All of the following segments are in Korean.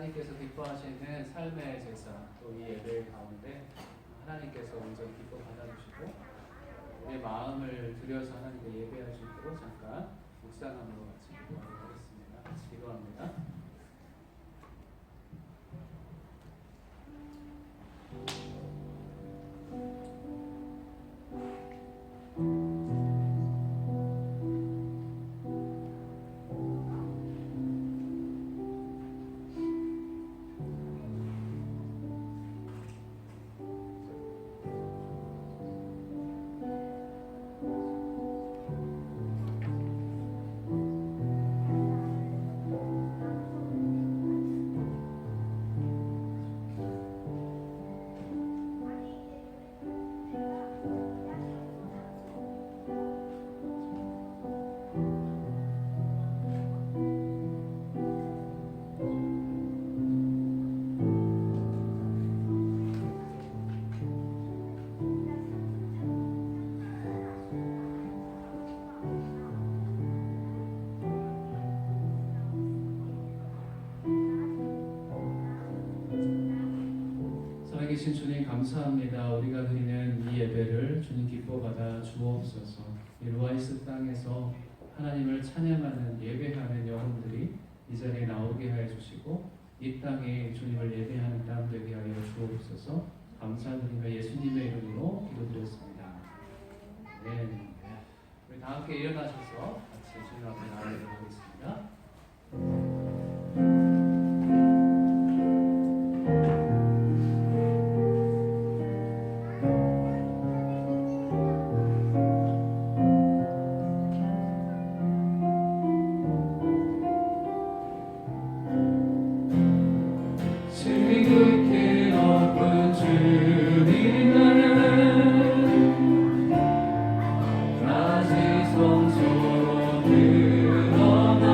하나님께서 기뻐하시는 삶의 제사, 또 이 예배 가운데 하나님께서 온전히 기뻐 받아주시고 우리의 마음을 들여서 하나님께 예배할 수 있도록 잠깐 묵상함으로 같이 기도하도록 하겠습니다. 같이 기도합니다. 살아계신 주님 감사합니다. 우리가 드리는 이 예배를 주님 기뻐받아 주옵소서. 이 루아이스 땅에서 하나님을 찬양하는 예배하는 영혼들이 이 자리에 나오게 하여 주시고 이 땅에 주님을 예배하는 땅 되게 하여 주옵소서. 감사드리며 예수님의 이름으로 기도드렸습니다. 네. 우리 다 함께 일어나셔서 같이 주님 앞에 나아가도록 하겠습니다. 성소로 드러나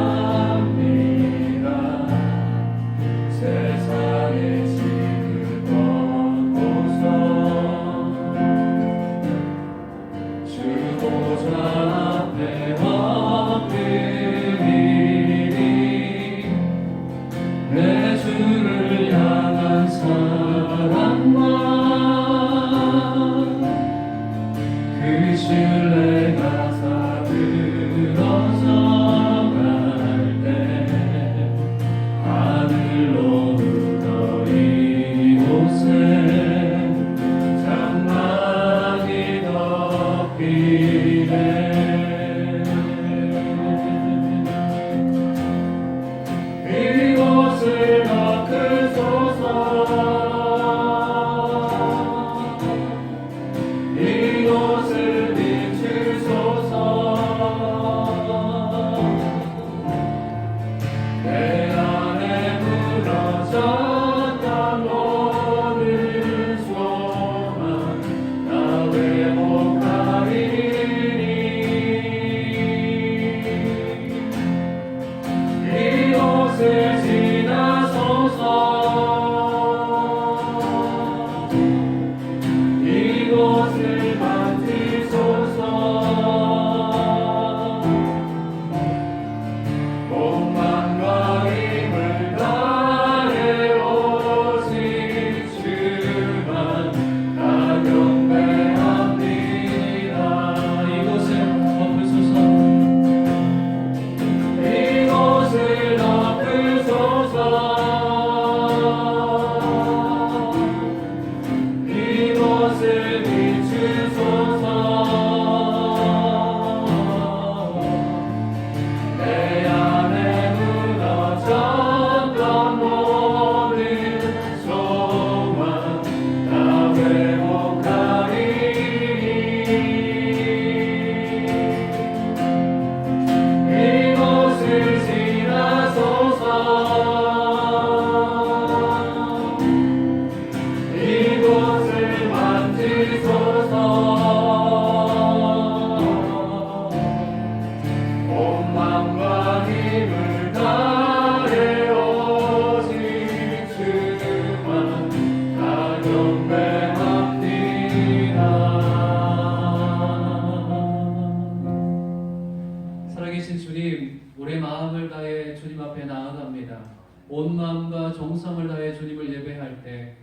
정성을 다해 주님을 예배할 때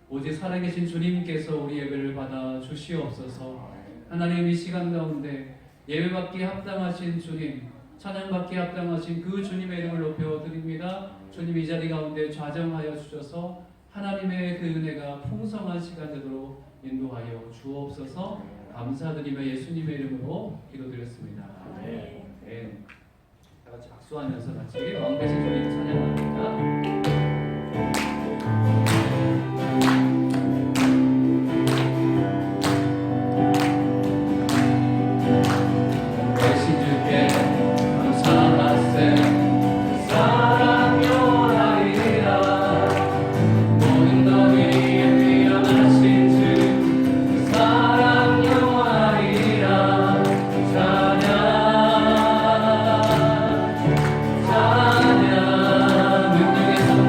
오직 살아계신 주님께서 우리 예배를 받아 주시옵소서. 하나님, 이 시간 가운데 예배받기에 합당하신 주님, 찬양받기에 합당하신 그 주님의 이름을 높여드립니다. 주님, 이 자리 가운데 좌정하여 주셔서 하나님의 그 은혜가 풍성한 시간 되도록 인도하여 주옵소서. 감사드리며 예수님의 이름으로 기도드렸습니다. 네. 다 같이 박수하면서 같이 왕 대신 주님 찬양합니다. 찬양 능력의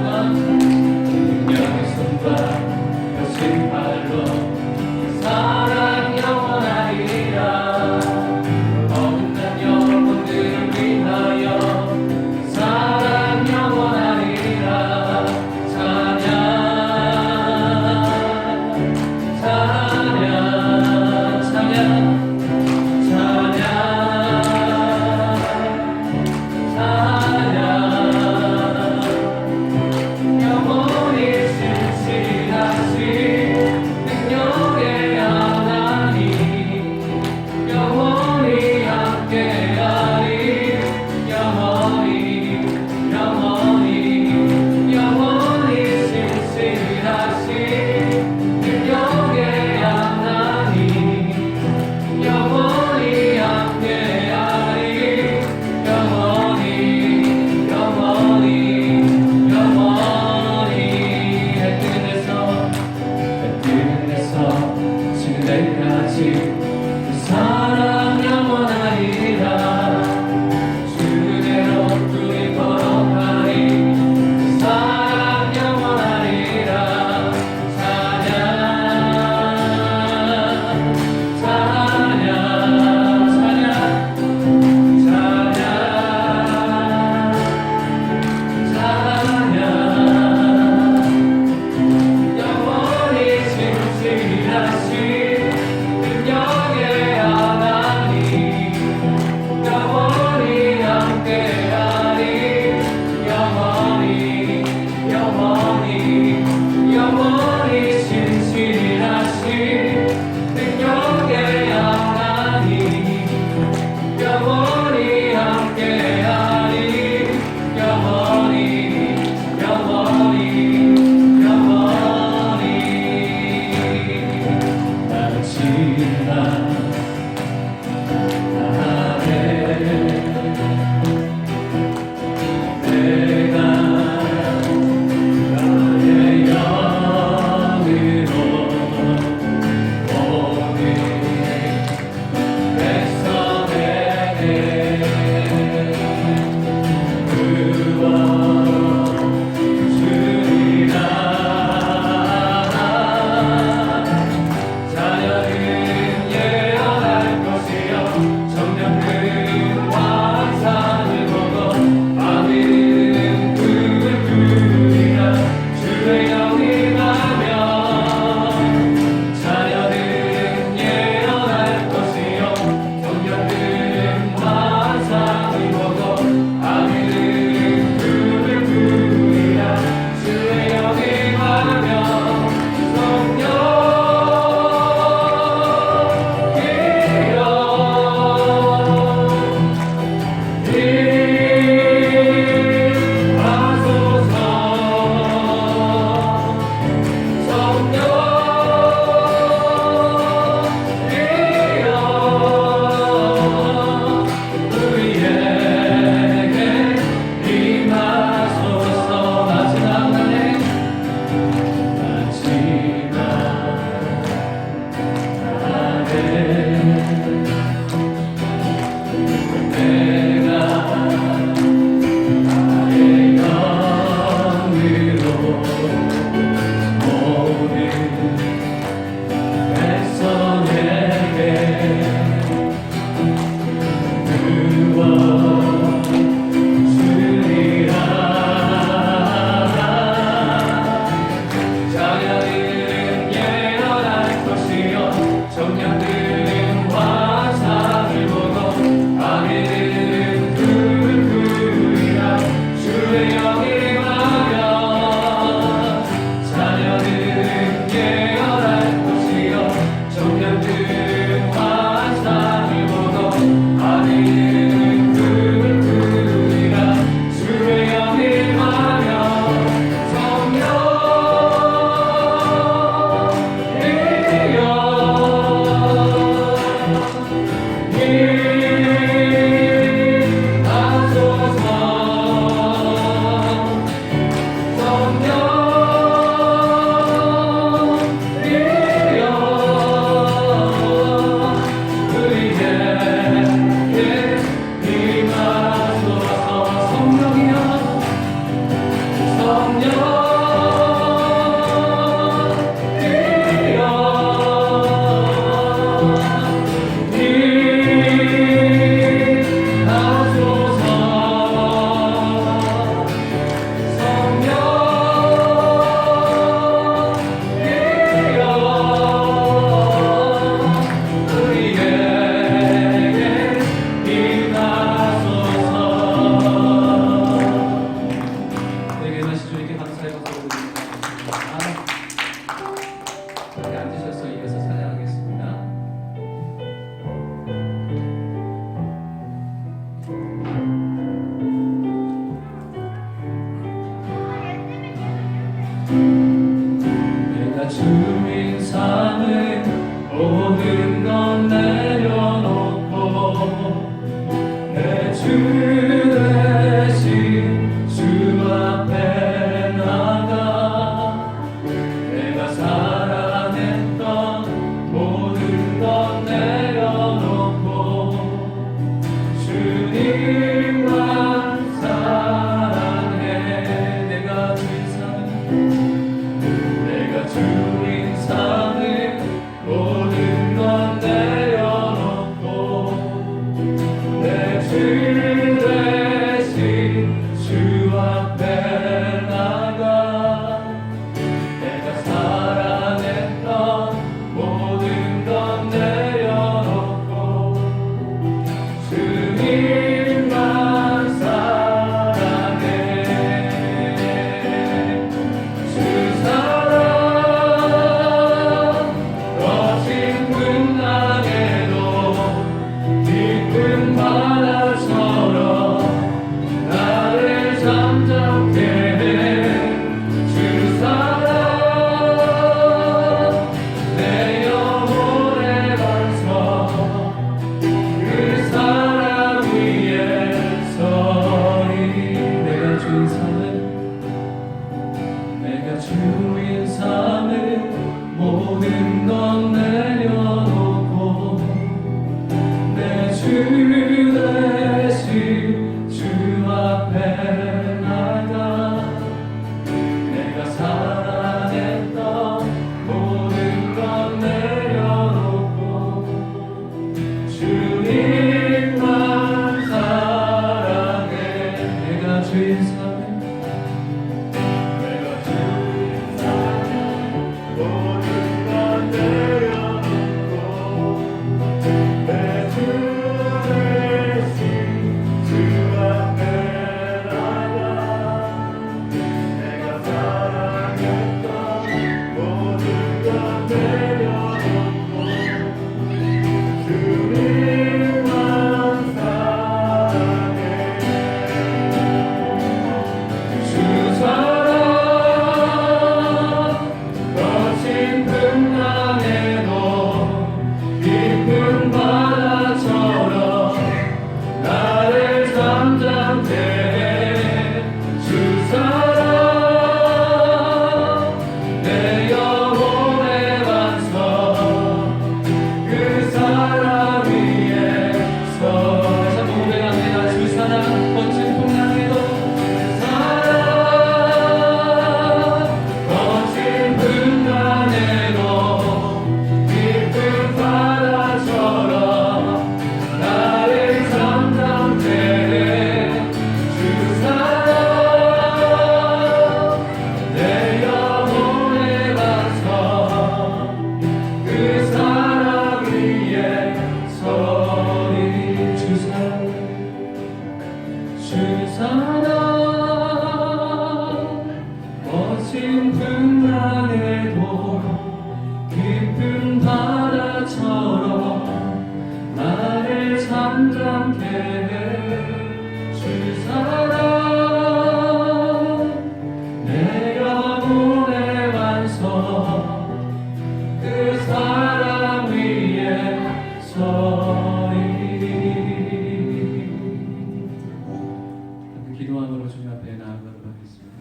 내가 주인 삼은 모든 건 내려놓고 내 주 대신 주 앞에 나가 내가 사랑했던 모든 건 내려놓고 주님만 사랑해. 내가 주인 삼은 모든 건 내려놓고 내 주 대신 주 앞에 나가 내가 사랑했던 모든 건 내려놓고 주님만 사랑해. 주 사랑 거친 풍랑에도 깊은 바다처럼 나를 잠잠케 해. 주 사랑 내 영혼의 반석 그 사랑 위에 서리. 내가 주인 삼은 모든 건 내려놓고 내 주 대신 주 앞에 나가 내가 사랑했던 모든 건 내려놓고 주님만 사랑해. 내가 주인 삼은 모든 건 내려놓고 내 주 대신 주 앞에 나가 내가 사랑했던 모든 건 내려놓고 주님만 사랑해. 주 사랑 거친 풍랑에도 깊은 바다처럼 나를 잠잠케 해. 주 사랑 내 영혼의 반석 그 사랑 위에 서. 참 고백합니다. 주 사랑 거친 풍랑에도 그 사랑 거친 풍랑에도 깊은 바다처럼 나를 잠잠케 해. 주 사랑 내 영혼의 반석 그 사랑 위에 서리. 주 사랑 거친 풍랑에도 깊은 바다처럼 나를 잠잠케 해. 주 사랑 내 영혼의 반석 그 사랑 위에 서리. 기도함으로 주님 앞에 나아가도록 하겠습니다.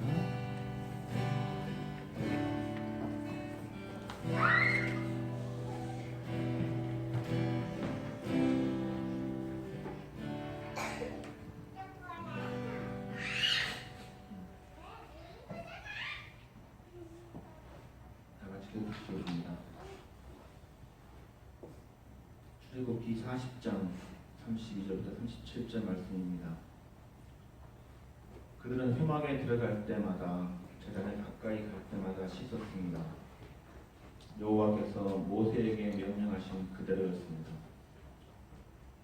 다 같이 기도하시겠습니다. 출애굽기 40장 32절부터 37절 말씀입니다. 그들은 회막에 들어갈 때마다 제단에 가까이 갈 때마다 씻었습니다. 여호와께서 모세에게 명령하신 그대로였습니다.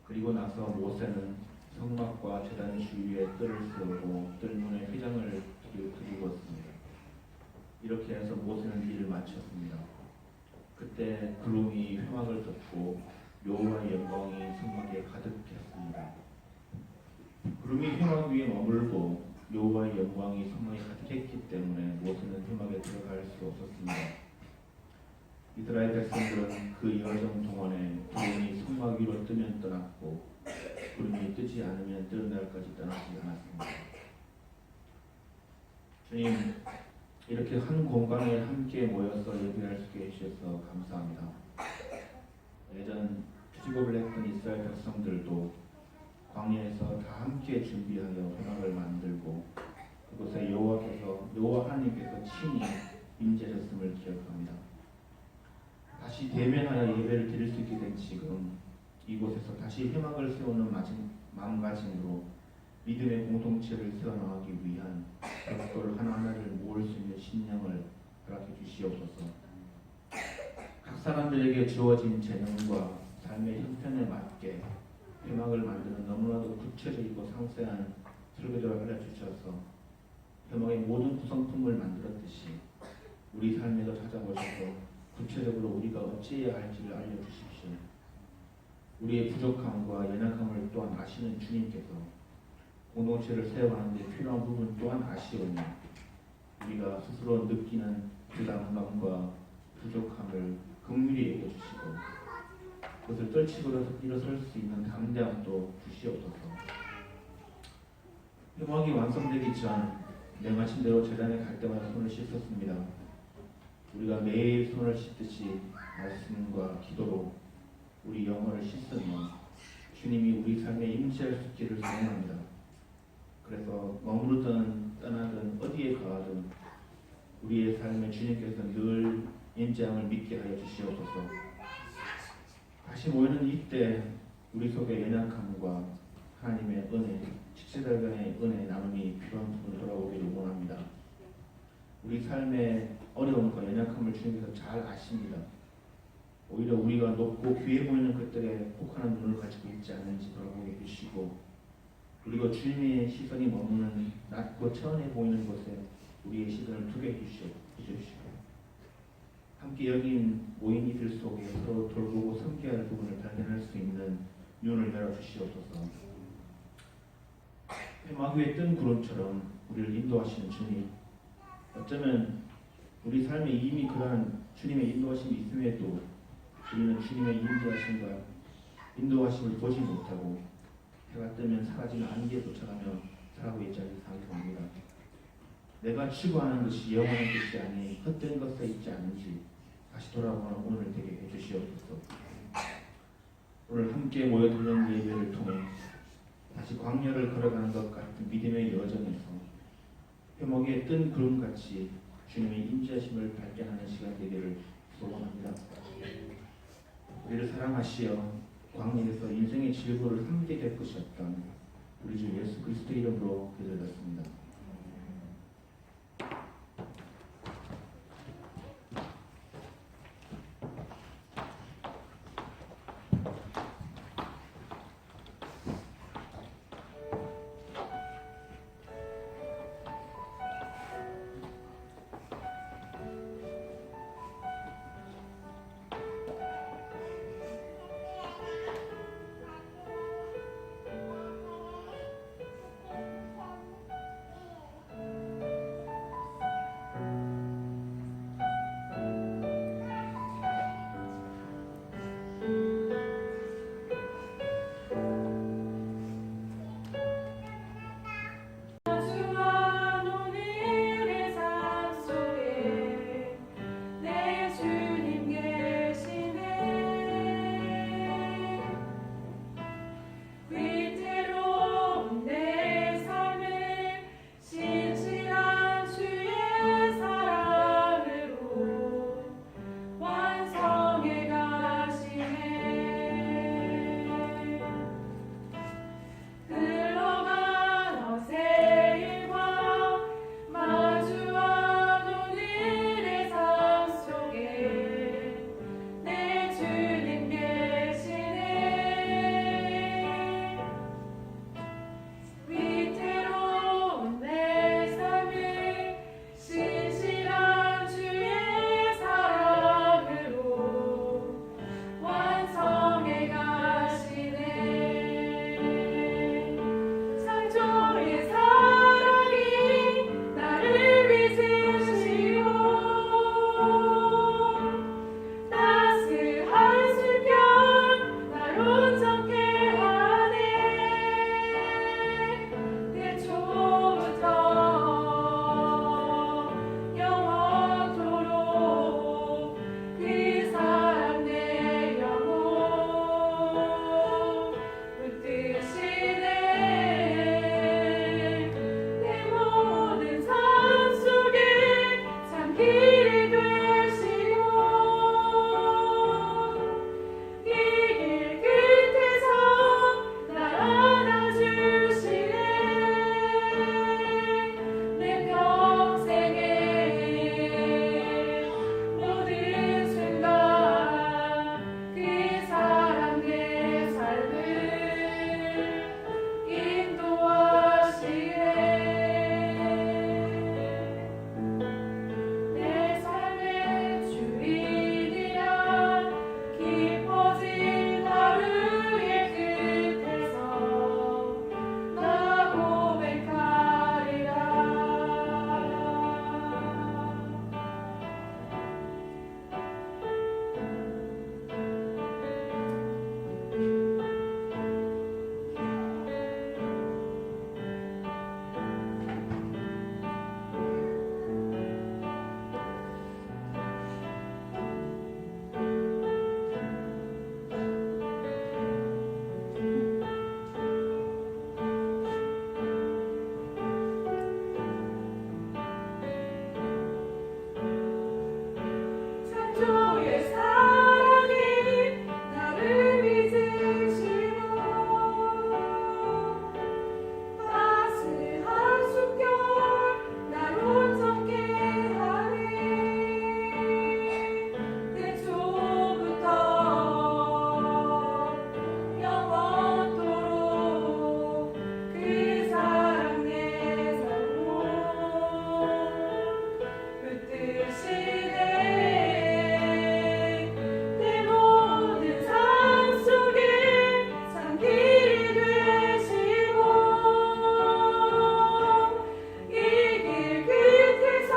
그리고 나서 모세는 성막과 제단 주위에 뜰을 세우고 뜰문에 휘장을 드리웠습니다. 이렇게 해서 모세는 일을 마쳤습니다. 그때 구름이 회막을 덮고 여호와의 영광이 성막에 가득했습니다. 구름이 회막 위에 머물고 여호와의 영광이 성막에 가득했기 때문에 모세는 회막에 들어갈 수 없었습니다. 이스라엘 백성들은 그 여정 동안에 구름이 성막 위로 뜨면 떠났고 구름이 뜨지 않으면 뜨는 날까지 떠나지 않았습니다. 주님, 이렇게 한 공간에 함께 모여서 예배할 수 있게 해주셔서 감사합니다. 예전 출애굽을 했던 이스라엘 백성들도 광야에서 다 함께 준비하여 회막을 만들고 그곳에 여호와 하나님께서 친히 임재하셨음을 기억합니다. 다시 대면하여 예배를 드릴 수 있게 된 지금 이곳에서 다시 회막을 세우는 마음가짐으로 믿음의 공동체를 세워나가기 위한 벽돌 하나하나를 모을 수 있는 신령을 허락해 주시옵소서. 각 사람들에게 주어진 재능과 삶의 형편에 맞게 회막을 만드는 너무나도 구체적이고 상세한 설계도를 알려주셔서 회막의 모든 구성품을 만들었듯이 우리 삶에도 찾아보셔서 구체적으로 우리가 어찌해야 할지를 알려주십시오. 우리의 부족함과 연약함을 또한 아시는 주님께서 공동체를 세워가는데 필요한 부분 또한 아시오니 우리가 스스로 느끼는 부담감과 부족함을 긍휼히 여겨주시고 그것을 떨치고 일어설 수 있는 담대함도 주시옵소서. 회막이 완성되기 전 명하신 대로 제단에 갈 때마다 손을 씻었습니다. 우리가 매일 손을 씻듯이 말씀과 기도로 우리 영혼을 씻으며 주님이 우리 삶에 임재할 수 있기를 소원합니다. 그래서 머무르든 떠나든 어디에 가든 우리의 삶에 주님께서 늘 임재함을 믿게 하여 주시옵소서. 다시 모이는 이때 우리 속의 연약함과 하나님의 은혜, 지체들 간의 은혜 나눔이 필요한 부분을 돌아보기를 원합니다. 우리 삶의 어려움과 연약함을 주님께서 잘 아십니다. 오히려 우리가 높고 귀해 보이는 것들에 혹하는 눈을 가지고 있지 않는지 돌아보게 해주시고 그리고 주님의 시선이 머무는 낮고 천해 보이는 곳에 우리의 시선을 두게 해주시고 함께 여긴 모인 이들 속에 서로 돌보고 섬겨야 할 부분을 발견할 수 있는 눈을 열어주시옵소서. 회막 위에 뜬 구름처럼 우리를 인도하시는 주님, 어쩌면 우리 삶에 이미 그러한 주님의 인도하심이 있음에도 우리는 주님의 인도하심과 인도하심을 보지 못하고 해가 뜨면 사라지는 안개에 도착하며 살아가고 있지 않은 생각이 듭니다. 내가 추구하는 것이 영원한 것이 아닌 헛된 것에 있지 않은지 다시 돌아보는 오늘 되게 해주시옵소서. 오늘 함께 모여드는 예배를 통해 다시 광야를 걸어가는 것 같은 믿음의 여정에서 회목에 뜬 구름같이 주님의 임재하심을 발견하는 시간 되기를 소원합니다. 우리를 사랑하시어 광야에서 인생의 즐거움을 함께 겪으셨던 우리 주 예수 그리스도 이름으로 기도드렸습니다. 주의 사랑이 나를 빚으시고 따스한 숨결 날 온전케 하네 태초부터 영원토록 그 사랑 내 삶로 붙드시네 내 모든 삶 속에 산길이 되시고 이 길 끝에서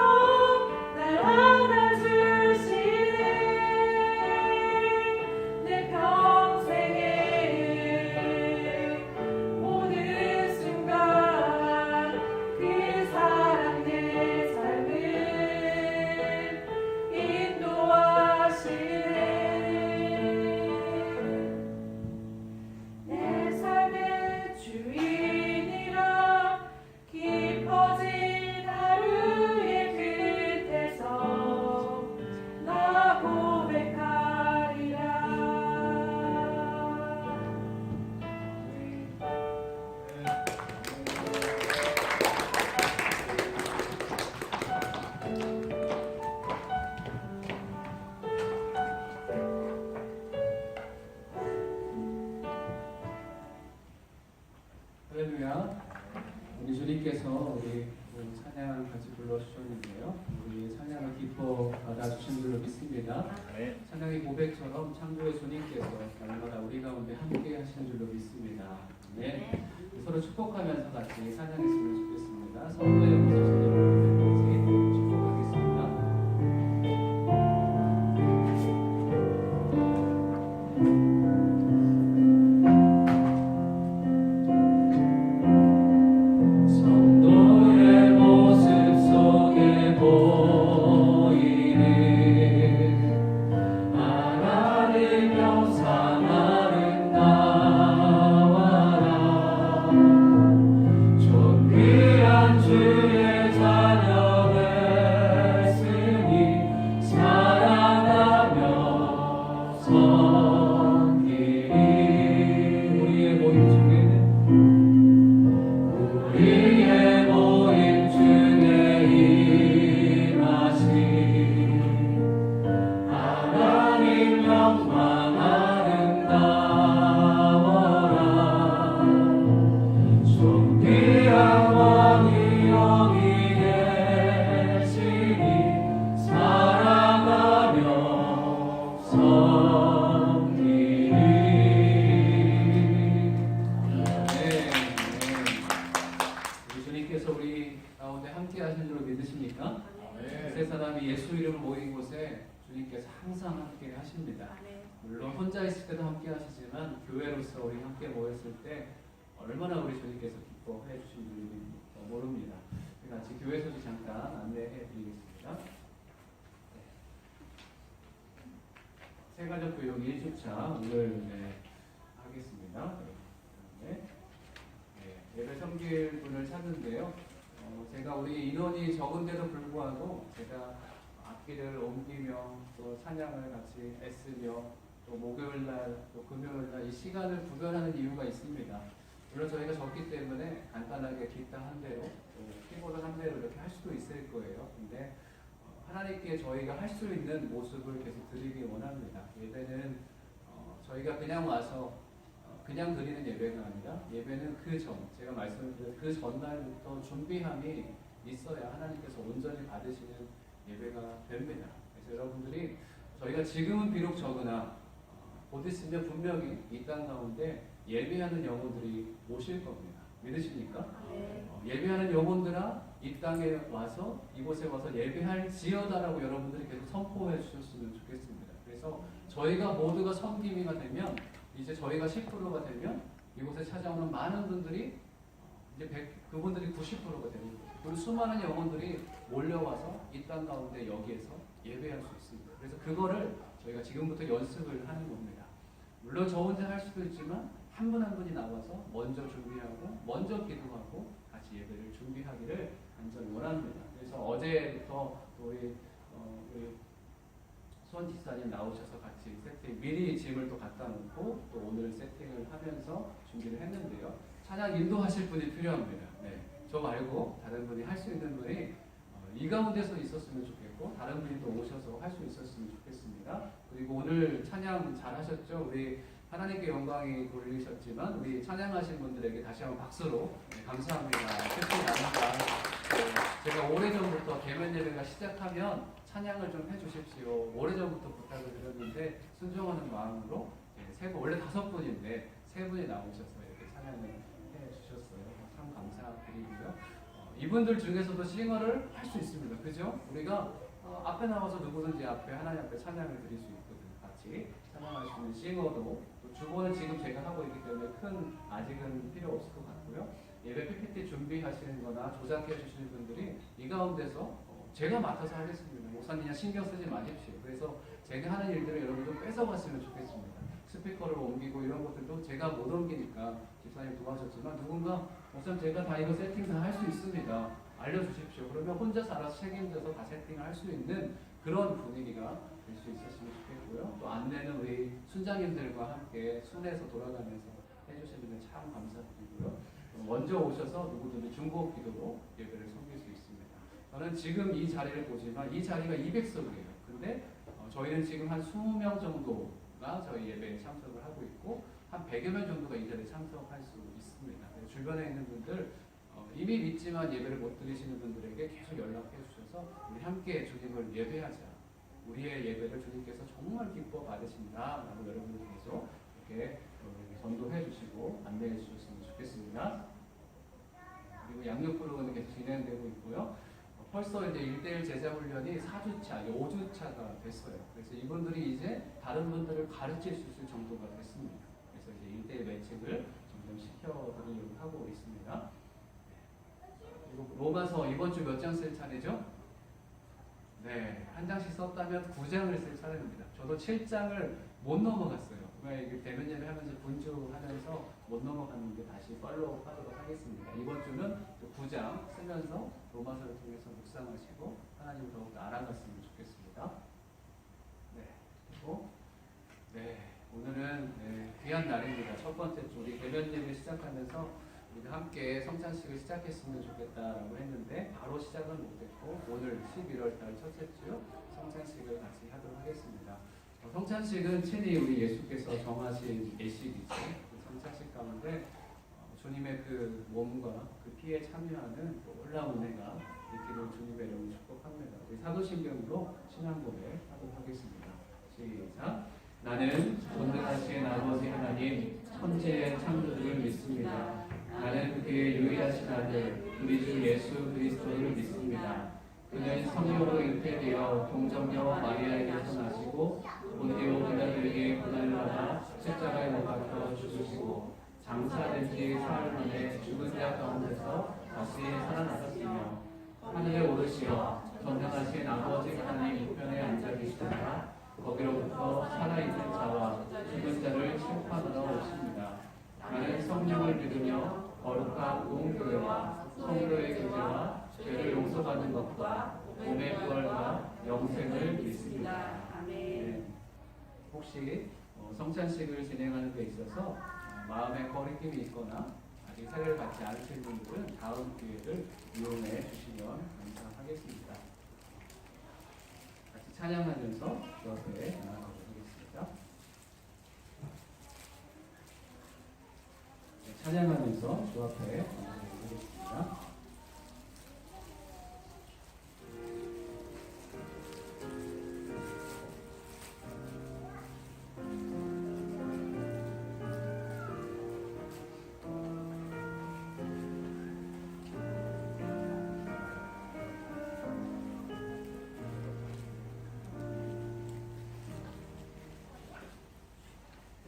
날 안아주시네 내 평생에 모든 순간 그 사랑 내 삶을 인도하시네 내 삶의 주인이라 깊어진 하루의 끝에서 나 고백하리라 할렐루야. 우리 주님께서 우리 찬양 같이 불러주셨는데요. 우리 찬양을 기뻐 받아주신 줄로 믿습니다. 찬양의 고백처럼 창조의 주님께서 날마다 우리 가운데 함께 하시는 줄로 믿습니다. 네. 서로 축복하면서 같이 찬양했으면 좋겠습니다. 성도의 모습을 같이 축복하겠습니다. 성도의 모습 속에 보이는 하나님 형상 아름다워라 존귀한 주의 자녀 됐으니 사랑하며 섬기리 우리의 모임 중에는 우리의 모임 중에 임하신 하나님 영광 아름다워라 존귀한 왕이 여기 계시니 사랑하며 섬기리 우리 주님께서 우리 가운데 함께 하시는 줄 믿으십니까? 세 사람이 예수 이름 모인 곳에 주님께서 항상 함께 하십니다. 물론 혼자 있을 때도 함께 하시지만 교회로서 우리 함께 모였을 때 얼마나 우리 주님께서 기뻐해 주신지 모릅니다. 같이 교회 소식 잠깐 안내해 드리겠습니다. 세가족 교육 1주차 오늘 하겠습니다. 예배 섬길 분을 찾는데요. 제가 우리 인원이 적은데도 불구하고 제가 악기를 옮기며 또 찬양을 같이 애쓰며 또 목요일날 또 금요일날 이 시간을 구별하는 이유가 있습니다. 물론 저희가 적기 때문에 간단하게 기타 한 대로 또 키보드 한 대로 이렇게 할 수도 있을 거예요. 근데 하나님께 저희가 할 수 있는 모습을 계속 드리기 원합니다. 예배는 저희가 그냥 와서 그냥 드리는 예배가 아니라 예배는 제가 말씀드린 그 전날부터 준비함이 있어야 하나님께서 온전히 받으시는 예배가 됩니다. 그래서 여러분들이 저희가 지금은 비록 적으나 곧 있으면 분명히 이 땅 가운데 예배하는 영혼들이 오실 겁니다. 믿으십니까? 예배하는 영혼들아 이 땅에 와서 이곳에 와서 예배할 지어다라고 여러분들이 계속 선포해 주셨으면 좋겠습니다. 그래서 저희가 모두가 섬김이가 되면 이제 저희가 10%가 되면 이곳에 찾아오는 많은 분들이 이제 그분들이 90%가 되는 거죠. 그리고 수많은 영혼들이 몰려와서 이 땅 가운데 여기에서 예배할 수 있습니다. 그래서 그거를 저희가 지금부터 연습을 하는 겁니다. 물론 저 혼자 할 수도 있지만 한 분 한 분이 나와서 먼저 준비하고 먼저 기도하고 같이 예배를 준비하기를 간절히 원합니다. 그래서 어제부터 우리 손 집사님 나오셔서 같이 세팅, 미리 짐을 또 갖다 놓고 또 오늘 세팅을 하면서 준비를 했는데요. 찬양 인도하실 분이 필요합니다. 네, 저 말고 다른 분이 할 수 있는 분이 이 가운데서 있었으면 좋겠고 다른 분이 또 오셔서 할 수 있었으면 좋겠습니다. 그리고 오늘 찬양 잘 하셨죠? 우리 하나님께 영광이 돌리셨지만 우리 찬양하신 분들에게 다시 한번 박수로 감사합니다. 세팅 나누자. 제가 오래전부터 계면 예배가 시작하면 찬양을 좀 해주십시오. 오래전부터 부탁을 드렸는데 순종하는 마음으로 세 분, 원래 5분인데 3분이 나오셔서 이렇게 찬양을 해주셨어요. 참 감사드리고요. 이분들 중에서도 싱어를 할 수 있습니다. 그죠? 우리가 앞에 나와서 누구든지 앞에 하나님 앞에 찬양을 드릴 수 있거든요. 같이 찬양할 수 있는 싱어도 또 주보는 지금 제가 하고 있기 때문에 큰 아직은 필요 없을 것 같고요. 예배 PPT 준비하시는 거나 조작해 주시는 분들이 이 가운데서 제가 맡아서 하겠습니다. 목사님 신경 쓰지 마십시오. 그래서 제가 하는 일들을 여러분 좀 뺏어갔으면 좋겠습니다. 스피커를 옮기고 이런 것들도 제가 못 옮기니까 집사님 도와줬지만 누군가 목사님 제가 다 이거 세팅 다 할 수 있습니다. 알려주십시오. 그러면 혼자서 알아서 책임져서 다 세팅을 할 수 있는 그런 분위기가 될 수 있었으면 좋겠고요. 또 안내는 우리 순장님들과 함께 순회해서 돌아가면서 해주시는 게 참 감사드리고요. 먼저 오셔서 누구든지 중보 기도로 예배를 섬길 수 있습니다. 저는 지금 이 자리를 보지만 이 자리가 200석이에요. 근데 저희는 지금 한 20명 정도가 저희 예배에 참석을 하고 있고 한 100여 명 정도가 이 자리에 참석할 수 있습니다. 주변에 있는 분들 이미 믿지만 예배를 못 드리시는 분들에게 계속 연락해 주셔서 우리 함께 주님을 예배하자. 우리의 예배를 주님께서 정말 기뻐 받으신다라고 여러분이 계속 이렇게 전도해 주시고 안내해 주셨으면 좋겠습니다. 그리고 양육 프로그램이 계속 진행되고 있고요. 벌써 이제 1대1 제자 훈련이 4주차, 5주차가 됐어요. 그래서 이분들이 이제 다른 분들을 가르칠 수 있을 정도가 됐습니다. 그래서 이제 1대1 매칭을 점점 시켜드리려고 하고 있습니다. 그리고 로마서 이번 주 몇 장 쓸 차례죠? 네, 한 장씩 썼다면 9장을 쓸 차례입니다. 저도 7장을 못 넘어갔어요. 이게 대면 예배 하면서 분주하면서 못 넘어갔는데 다시 팔로우 하도록 하겠습니다. 이번 주는 9장 쓰면서 로마서를 통해서 묵상하시고 하나님을 더욱더 알아갔으면 좋겠습니다. 네, 그리고 오늘은 귀한 날입니다. 첫 번째 주 우리 대면 예배 시작하면서 우리가 함께 성찬식을 시작했으면 좋겠다라고 했는데 바로 시작은 못했고 오늘 11월 달 첫째 주 성찬식을 같이 하도록 하겠습니다. 성찬식은 친히 우리 예수께서 정하신 예식이죠. 그 성찬식 가운데 주님의 그 몸과 그 피에 참여하는 놀라운 은혜가 있기를 주님의 이름으로 축복합니다. 우리 사도신경으로 신앙 고백 하도록 하겠습니다. 시작. 나는 전능하신 아버지 하나님 천지의 창조주를 믿습니다. 나는 그의 유일하신 아들 우리 주 예수 그리스도를 믿습니다. 그는 성령으로 잉태되어 동정녀 마리아에게서 나시고 본디오 빌라도에게 고난을 받아 십자가에 못 박혀 죽으시고 장사된 지 사흘 만에 죽은 자 가운데서 다시 살아나셨으며 하늘에 오르시어 전능하신 아버지 하나님 우편에 앉아 계시다가 거기로부터 살아있는 자와 죽은 자를 심판하러 오십니다. 나는 성령을 믿으며 거룩한 공교회와 성도의 교제와 죄를 용서받는 것과 몸의 부활과 영생을 믿습니다. 네. 혹시 성찬식을 진행하는 데 있어서 마음에 거리낌이 있거나 아직 세례를 받지 않으신 분들은 다음 기회를 이용해 주시면 감사하겠습니다. 같이 찬양하면서 주 앞에 나아가도록 하겠습니다. 찬양하면서 주 앞에 나아가도록 하겠습니다.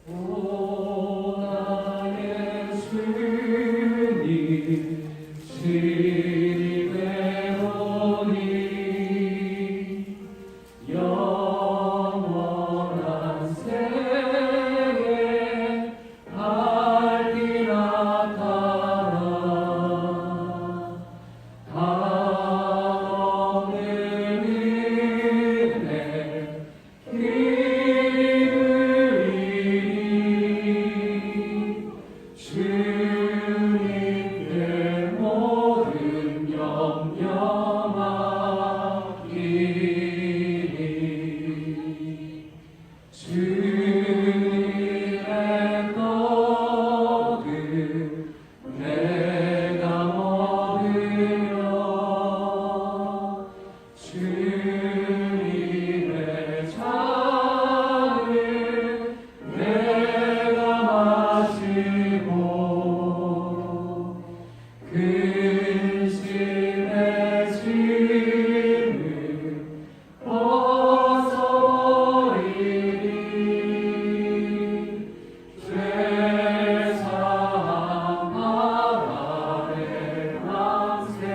오 나의 주님 기르리 주님께 모든 영영하기리 주님의 떡을 내가 먹으며 주님의 잔을 내가 마시고 근심의 짐을 벗어버리니 죄사함 바라에 만세로다.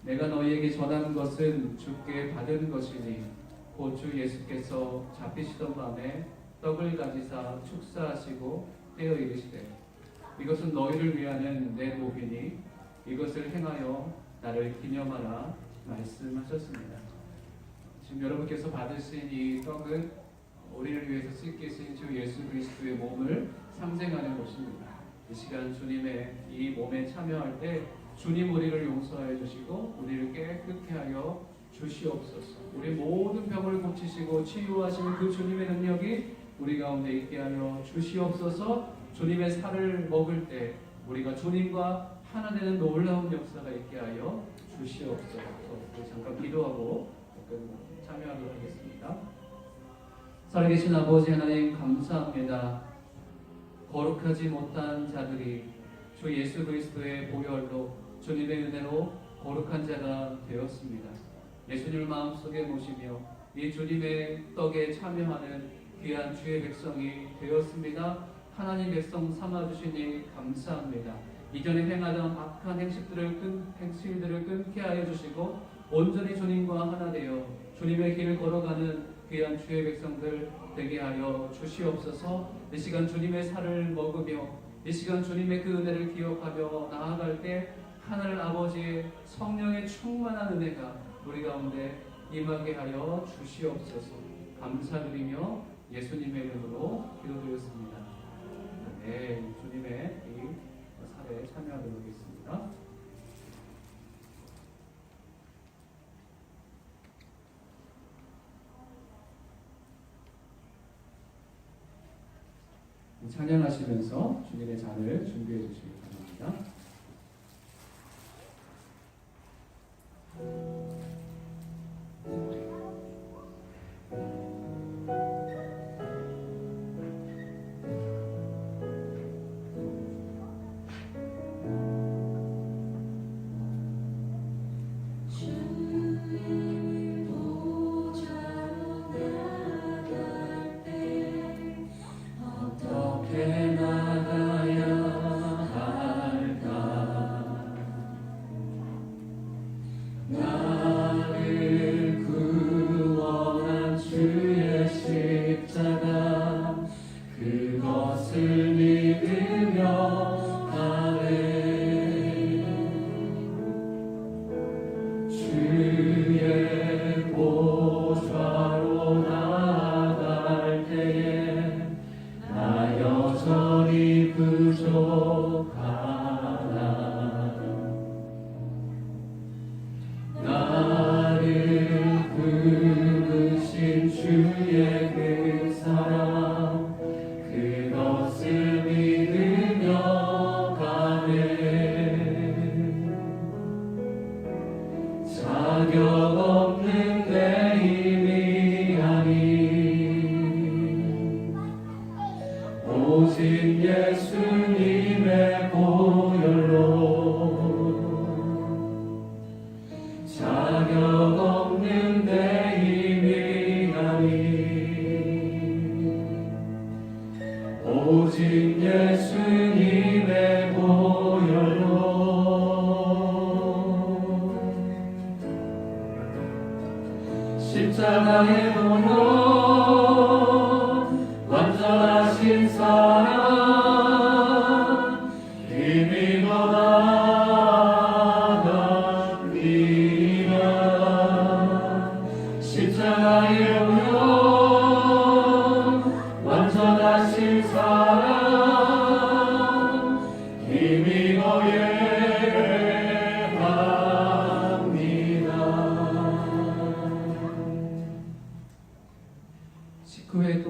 내가 너희에게 전한 것은 주께 받은 것이니 곧 주 예수께서 잡히시던 밤에 떡을 가지사 축사하시고 떼어 이르시되 이것은 너희를 위하는 내 몸이니 이것을 행하여 나를 기념하라 말씀하셨습니다. 지금 여러분께서 받으신 이 떡은 우리를 위해서 찢기신 주 예수 그리스도의 몸을 상징하는 것입니다. 이 시간 주님의 이 몸에 참여할 때 주님 우리를 용서해 주시고 우리를 깨끗게 하여 주시옵소서. 우리 모든 병을 고치시고 치유하시는 그 주님의 능력이 우리 가운데 있게 하여 주시옵소서. 주님의 살을 먹을 때 우리가 주님과 하나 되는 놀라운 역사가 있게 하여 주시옵소서. 잠깐 기도하고 참여하도록 하겠습니다. 살아계신 아버지 하나님 감사합니다. 거룩하지 못한 자들이 주 예수 그리스도의 보혈로 주님의 은혜로 거룩한 자가 되었습니다. 예수님을 마음속에 모시며 이 주님의 떡에 참여하는 귀한 주의 백성이 되었습니다. 하나님 백성 삼아주시니 감사합니다. 이전에 행하던 악한 행실들을 끊게 하여 주시고 온전히 주님과 하나 되어 주님의 길을 걸어가는 귀한 주의 백성들 되게 하여 주시옵소서. 이 시간 주님의 살을 먹으며 이 시간 주님의 그 은혜를 기억하며 나아갈 때 하늘 아버지의 성령의 충만한 은혜가 우리 가운데 임하게 하여 주시옵소서. 감사드리며 예수님의 이름으로 기도드렸습니다. 네, 주님의 이 살에 참여하도록 하겠습니다. 찬양하시면서 주님의 잔을 준비해 주시기 바랍니다. 어떻게 나가야 할까? 나를 구원한 주의 십자가 그것을 믿으며 가네. 주의 보좌로 나아갈 때에 나 여전히 부족하나. 나를 부르신 주의 그 사랑 그것을 믿으며 가네. 자격 없는 내 힘이 아닌 오직 예수님의 보혈로 자격 없는 내 힘이 아닌 오직 예수님의 보혈로 십자가의 본원 완전하신 사랑 힘이 더 나아갑니다.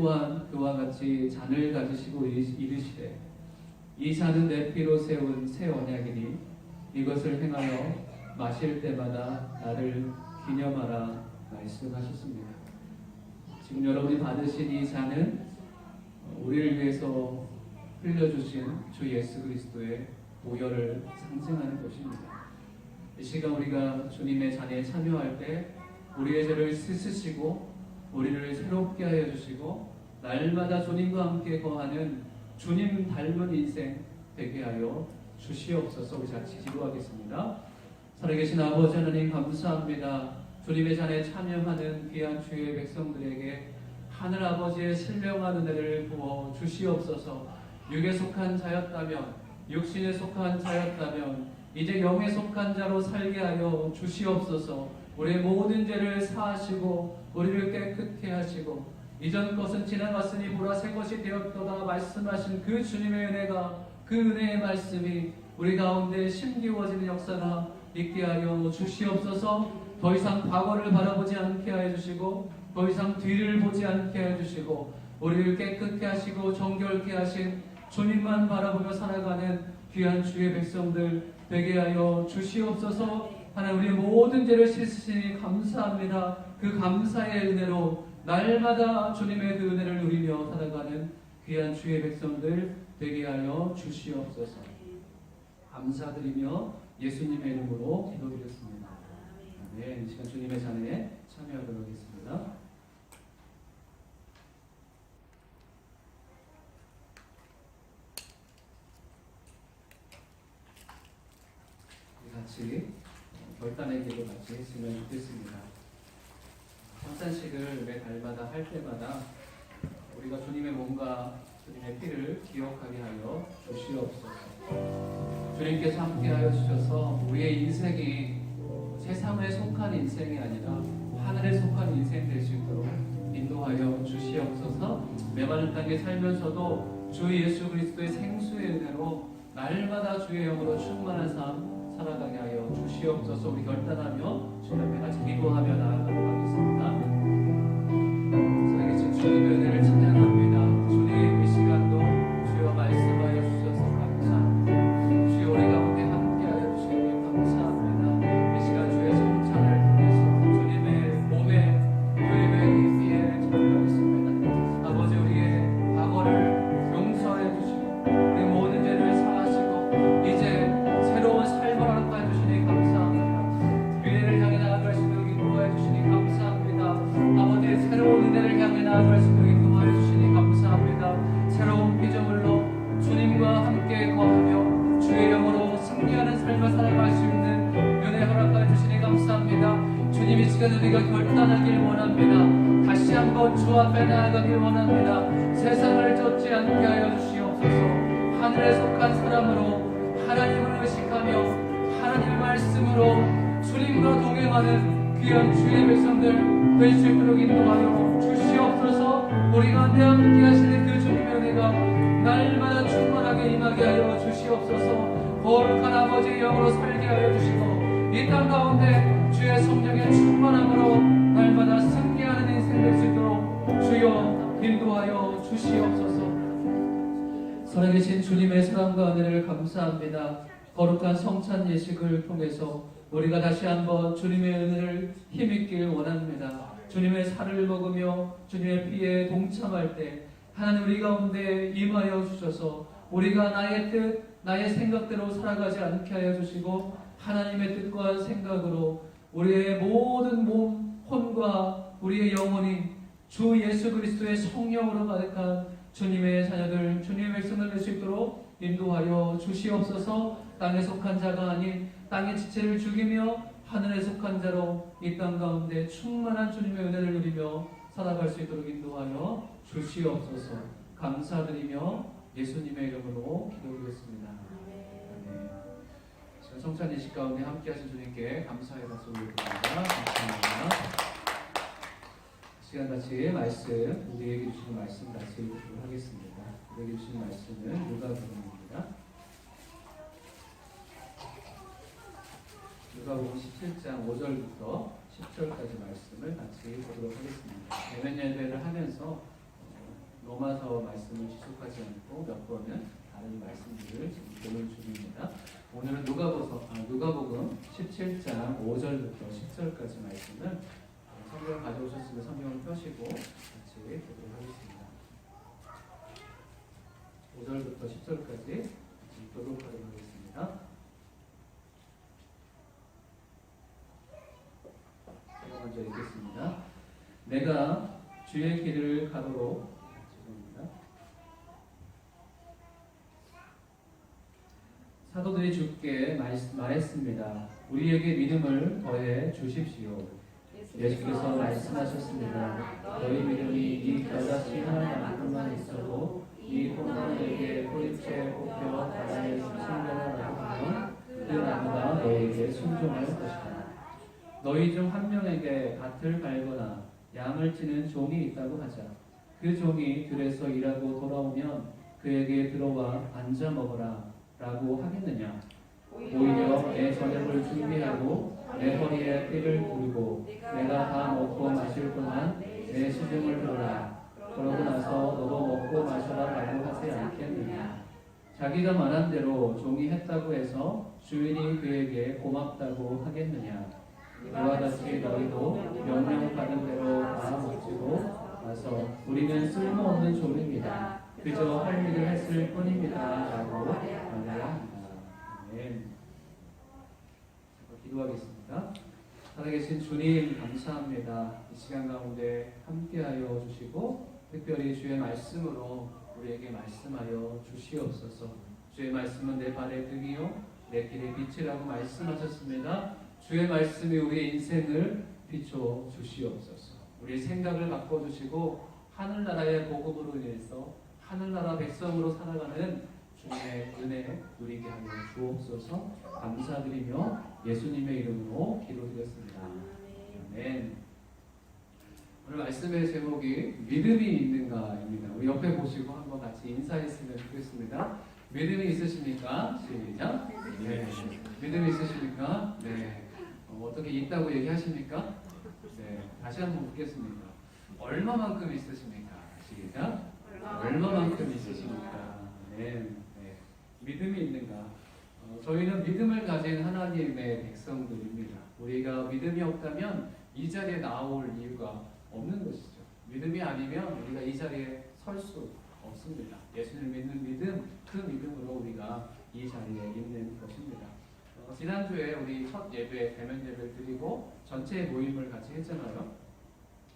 또한 그와 같이 잔을 가지시고 이르시되 이 잔은 내 피로 세운 새 언약이니 이것을 행하여 마실 때마다 나를 기념하라 말씀하셨습니다. 지금 여러분이 받으신 이 잔은 우리를 위해서 흘려주신 주 예수 그리스도의 보혈을 상징하는 것입니다. 이 시간 우리가 주님의 잔에 참여할 때 우리의 죄를 씻으시고 우리를 새롭게 하여 주시고 날마다 주님과 함께 거하는 주님 닮은 인생 되게 하여 주시옵소서. 우리 같이 기도하겠습니다. 살아계신 아버지 하나님 감사합니다. 주님의 잔에 참여하는 귀한 주의 백성들에게 하늘 아버지의 신령한 은혜를 부어 주시옵소서. 육에 속한 자였다면, 육신에 속한 자였다면 이제 영에 속한 자로 살게 하여 주시옵소서. 우리의 모든 죄를 사하시고 우리를 깨끗게 하시고 이전 것은 지나갔으니 보라 새 것이 되었도다 말씀하신 그 주님의 은혜가, 그 은혜의 말씀이 우리 가운데 심기워지는 역사가 있게 하여 주시옵소서. 더 이상 과거를 바라보지 않게 하여 주시고 더 이상 뒤를 보지 않게 하여 주시고 우리를 깨끗게 하시고 정결케 하신 주님만 바라보며 살아가는 귀한 주의 백성들 되게 하여 주시옵소서. 하나님 우리의 모든 죄를 씻으시니 감사합니다. 그 감사의 은혜로 날마다 주님의 그 은혜를 누리며 살아가는 귀한 주의 백성들 되게 하여 주시옵소서. 감사드리며 예수님의 이름으로 기도드렸습니다. 네, 이 시간 주님의 잔에 참여하도록 하겠습니다. 우리 같이 결단의 기도 같이 했으면 좋겠습니다. 성찬식을 매 달마다 할 때마다 우리가 주님의 몸과 주님의 피를 기억하게 하여 주시옵소서. 주님께서 함께 하여 주셔서 우리의 인생이 세상에 속한 인생이 아니라 하늘에 속한 인생 될 수 있도록 인도하여 주시옵소서. 메마른 땅에 살면서도 주 예수 그리스도의 생수의 은혜로 날마다 주의 영으로 충만한 삶 살아가게 하여 주시옵소서. 우리 결단하며 주님 앞에 같이 기도하며 나아가도록 하겠습니다. 살아계신 주님의 은혜를 찬양합니다. 주님 이 시간도 주여 말씀하여 주셔서 감사합니다. 주여 우리 가운데 함께하여 주시니 감사합니다. 이 시간 주의 성찬을 통해서 주님의 몸에 주님의 피에 참여하겠습니다. 아버지 우리의 과거를 용서해 주시고 우리 모든 죄를 사하시고 이제 새로운 삶을 허락해 주시니 감사합니다. 미래를 향해 나아갈 수 있도록 인도해 주시니 감사합니다. 아버지 새로운 은혜를 향해 나아갈 수 있도록 인도해 주시니 감사합니다. 새로운 피조물로 주님과 함께 거하며 주의 영으로 승리하는 삶을 살아갈 수 있는 은혜 허락해 주시니 감사합니다. 주님 이 시간 우리가 결단하길 원합니다. 다시 한번 주 앞에 나아가길 원합니다. 세상을 쫓지 않게 하여 주시옵소서. 하늘에 속한 사람으로 하나님을 의식하며 하나님의 말씀으로 주님과 동행하는 귀한 주의 백성들 될 수 있도록 인도하여 주시옵소서. 우리 가운데 함께 하시는 그 주님의 은혜가 날마다 충만하게 임하게 하여 주시옵소서. 거룩한 아버지의 영으로 살게 하여 주시고 이 땅 가운데 주의 성령의 충만함으로 날마다 승리하는 인생 될 수 있도록 주여 인도하여 주시옵소서. 살아계신 주님의 사랑과 은혜를 감사합니다. 거룩한 성찬 예식을 통해서 우리가 다시 한번 주님의 은혜를 힘있길 원합니다. 주님의 살을 먹으며 주님의 피에 동참할 때 하나님 우리 가운데 임하여 주셔서 우리가 나의 뜻, 나의 생각대로 살아가지 않게 하여 주시고 하나님의 뜻과 생각으로 우리의 모든 몸, 혼과 우리의 영혼이 주 예수 그리스도의 성령으로 가득한 주님의 자녀들, 주님의 백성들 될 수 있도록 인도하여 주시옵소서. 땅에 속한 자가 아닌 땅의 지체를 죽이며 하늘에 속한 자로 이 땅 가운데 충만한 주님의 은혜를 누리며 살아갈 수 있도록 인도하여 주시옵소서. 감사드리며 예수님의 이름으로 기도드리겠습니다. 아멘. 성찬 예식 가운데 함께 하신 주님께 감사의 박수 올려드립니다. 감사합니다. 시간 같이 말씀, 우리에게 주신 말씀 같이 읽도록 하겠습니다. 우리에게 주신 말씀은 누가복음입니다. 누가복음 17장 5절부터 10절까지 말씀을 같이 보도록 하겠습니다. 대면 예배를 하면서 로마서 말씀을 지속하지 않고 몇 번은 다른 말씀들을 지금 보는 중입니다. 오늘은 누가복음 17장 5절부터 10절까지 말씀을 성경을 가져오셨으면 성경을 펴시고 같이 보도록 하겠습니다. 5절부터 10절까지 보도록 하겠습니다. 제가 먼저 읽겠습니다. 내가 주의 길을 가도록 사도들이 주께 말했습니다. 우리에게 믿음을 더해 주십시오. 예수께서 말씀하셨습니다. 너희 믿음이 이 겨자씨 하나만큼만 있어도 이 포도나무에게 뿌리채 뽑혀 바다에 숨겨라라고 하면 그 나무가 너희에게 순종할 것이다. 너희 중 한 명에게 밭을 갈거나 양을 치는 종이 있다고 하자. 그 종이 들에서 일하고 돌아오면 그에게 들어와 앉아 먹어라 라고 하겠느냐? 오히려 내 저녁을 준비하고 내 허리에 띠를 두르고 내가 다 먹고 마실 동안 내 시중을 들어라. 그러고 나서 너도 먹고 마셔라 라고 하지 않겠느냐? 자기가 말한 대로 종이 했다고 해서 주인이 그에게 고맙다고 하겠느냐? 이와 같이 너희도 명령받은 대로 다 먹지고 와서 우리는 쓸모없는 종입니다. 그저 할 일을 했을 뿐입니다 라고 말해야 합니다. 아멘. 기도하겠습니다. 살아계신 주님 감사합니다. 이 시간 가운데 함께하여 주시고 특별히 주의 말씀으로 우리에게 말씀하여 주시옵소서. 주의 말씀은 내 발의 등이요 내 길의 빛이라고 말씀하셨습니다. 주의 말씀이 우리의 인생을 비춰 주시옵소서. 우리의 생각을 바꿔주시고 하늘나라의 복음으로 인해서 하늘나라 백성으로 살아가는 주님의 은혜 누리게 하여 주옵소서. 감사드리며 예수님의 이름으로 기도드렸습니다. 아멘. 오늘 말씀의 제목이 믿음이 있는가입니다. 우리 옆에 보시고 한번 같이 인사했으면 좋겠습니다. 믿음이 있으십니까? 시작. 네. 믿음이 있으십니까? 네. 어떻게 있다고 얘기하십니까? 네. 다시 한번 묻겠습니다. 얼마만큼 있으십니까? 시작. 얼마만큼 있으십니까? 네. 네. 믿음이 있는가? 저희는 믿음을 가진 하나님의 백성들입니다. 우리가 믿음이 없다면 이 자리에 나올 이유가 없는 것이죠. 믿음이 아니면 우리가 이 자리에 설 수 없습니다. 예수를 믿는 믿음, 그 믿음으로 우리가 이 자리에 있는 것입니다. 지난주에 우리 첫 예배, 대면 예배를 드리고 전체 모임을 같이 했잖아요.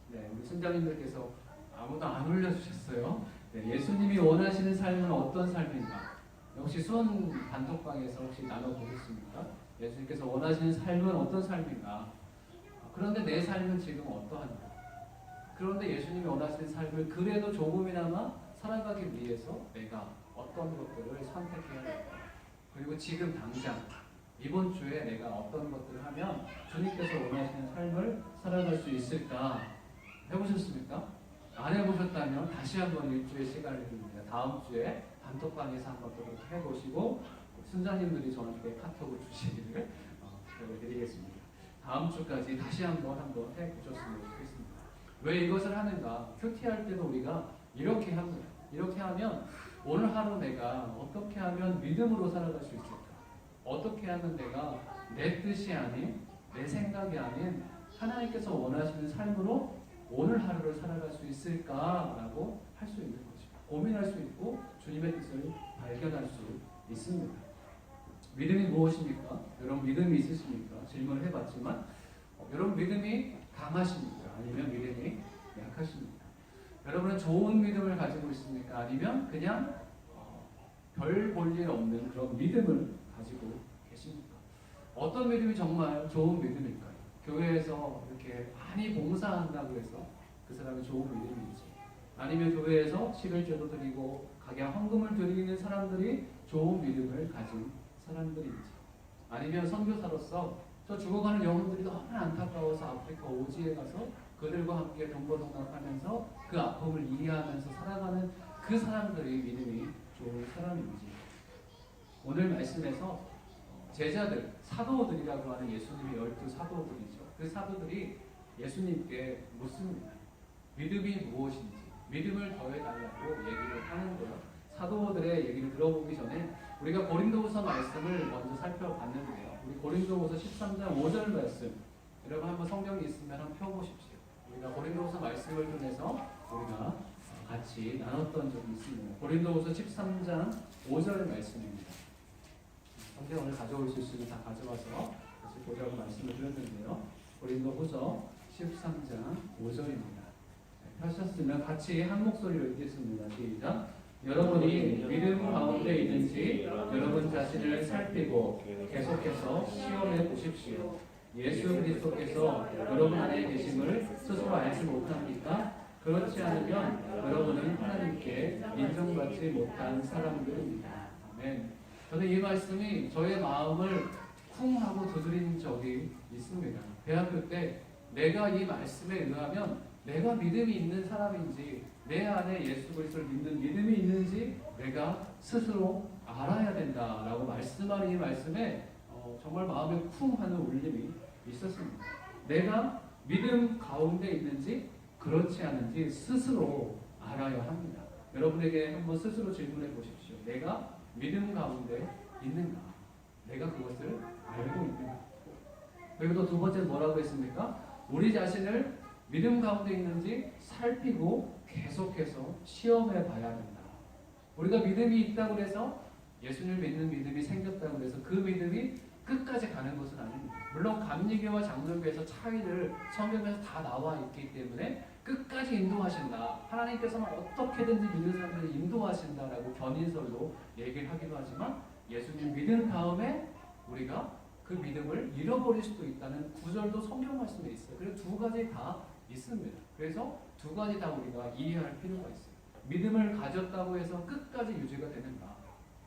네, 우리 순장님들께서 아무도 안 올려주셨어요. 네, 예수님이 원하시는 삶은 어떤 삶인가? 혹시 수원 단톡방에서 혹시 나눠보셨습니까? 예수님께서 원하시는 삶은 어떤 삶인가? 그런데 내 삶은 지금 어떠한가? 그런데 예수님이 원하시는 삶을 그래도 조금이나마 살아가기 위해서 내가 어떤 것들을 선택해야 될까? 그리고 지금 당장 이번 주에 내가 어떤 것들을 하면 주님께서 원하시는 삶을 살아갈 수 있을까? 해보셨습니까? 안 해보셨다면 다시 한번 일주일 시간을 드립니다. 다음 주에 단톡방에서 한번 또 그렇게 해보시고 순자님들이 저한테 카톡을 주시기를 드리겠습니다. 다음 주까지 다시 한번 해보셨으면 좋겠습니다. 왜 이것을 하는가? 큐티할 때도 우리가 이렇게 합니다. 이렇게 하면 오늘 하루 내가 어떻게 하면 믿음으로 살아갈 수 있을까? 어떻게 하면 내가 내 뜻이 아닌 내 생각이 아닌 하나님께서 원하시는 삶으로 오늘 하루를 살아갈 수 있을까라고 할 수 있는 거죠. 고민할 수 있고 주님의 뜻을 발견할 수 있습니다. 믿음이 무엇입니까? 여러분 믿음이 있으십니까? 질문을 해봤지만 여러분 믿음이 강하십니까? 아니면 믿음이 약하십니까? 여러분은 좋은 믿음을 가지고 있습니까? 아니면 그냥 별 볼 일 없는 그런 믿음을 가지고 계십니까? 어떤 믿음이 정말 좋은 믿음일까요? 교회에서 이렇게 많이 봉사한다고 해서 그 사람이 좋은 믿음인지, 아니면 교회에서 11조도 드리고 각양 헌금을 드리는 사람들이 좋은 믿음을 가진 사람들인지, 아니면 선교사로서 저 죽어가는 영혼들이 너무 안타까워서 아프리카 오지에 가서 그들과 함께 동거동락하면서 그 아픔을 이해하면서 살아가는 그 사람들의 믿음이 좋은 사람인지. 오늘 말씀에서 제자들, 사도들이라고 하는 예수님의 12사도들이죠. 그 사도들이 예수님께 묻습니다. 믿음이 무엇인지, 믿음을 더해달라고 얘기를 하는 거예요. 사도들의 얘기를 들어보기 전에 우리가 고린도후서 말씀을 먼저 살펴봤는데요. 우리 고린도후서 13장 5절 말씀, 여러분 한번 성경이 있으면 한번 펴보십시오. 우리가 고린도후서 말씀을 통해서 우리가 같이 나눴던 적이 있습니다. 고린도후서 13장 5절 말씀입니다. 성경을 가져올 수 있으면 다 가져와서 같이 보자고 말씀을 드렸는데요. 고린도후서 13장 5절입니다. 펴셨으면 같이 한 목소리로 읽겠습니다. 시작. 여러분이 믿음 가운데 있는지 여러분 자신을 살피고 계속해서 시험해 보십시오. 예수 그리스도께서 여러분 안에 계심을 스스로 알지 못합니까? 그렇지 않으면 여러분은 하나님께 인정받지 못한 사람들입니다. 아멘. 저는 이 말씀이 저의 마음을 쿵 하고 두드린 적이 있습니다. 대학교 때 내가 이 말씀에 의하면 내가 믿음이 있는 사람인지 내 안에 예수 그리스도를 믿는 믿음이 있는지 내가 스스로 알아야 된다라고 말씀하는 이 말씀에 정말 마음에 쿵 하는 울림이 있었습니다. 내가 믿음 가운데 있는지 그렇지 않은지 스스로 알아야 합니다. 여러분에게 한번 스스로 질문해 보십시오. 내가 믿음 가운데 있는가? 내가 그것을 알고 있는가? 그리고 또 두 번째 뭐라고 했습니까? 우리 자신을 믿음 가운데 있는지 살피고 계속해서 시험해 봐야 된다. 우리가 믿음이 있다고 해서 예수님을 믿는 믿음이 생겼다고 해서 그 믿음이 끝까지 가는 것은 아닙니다. 물론 감리교와 장로교에서 차이를 성경에서 다 나와 있기 때문에 끝까지 인도하신다. 하나님께서는 어떻게든지 믿는 사람들을 인도하신다라고 견인설로 얘기를 하기도 하지만 예수님 믿은 다음에 우리가 그 믿음을 잃어버릴 수도 있다는 구절도 성경 말씀에 있어요. 그래서 두 가지 다 있습니다. 그래서 두 가지 다 우리가 이해할 필요가 있어요. 믿음을 가졌다고 해서 끝까지 유지가 되는가?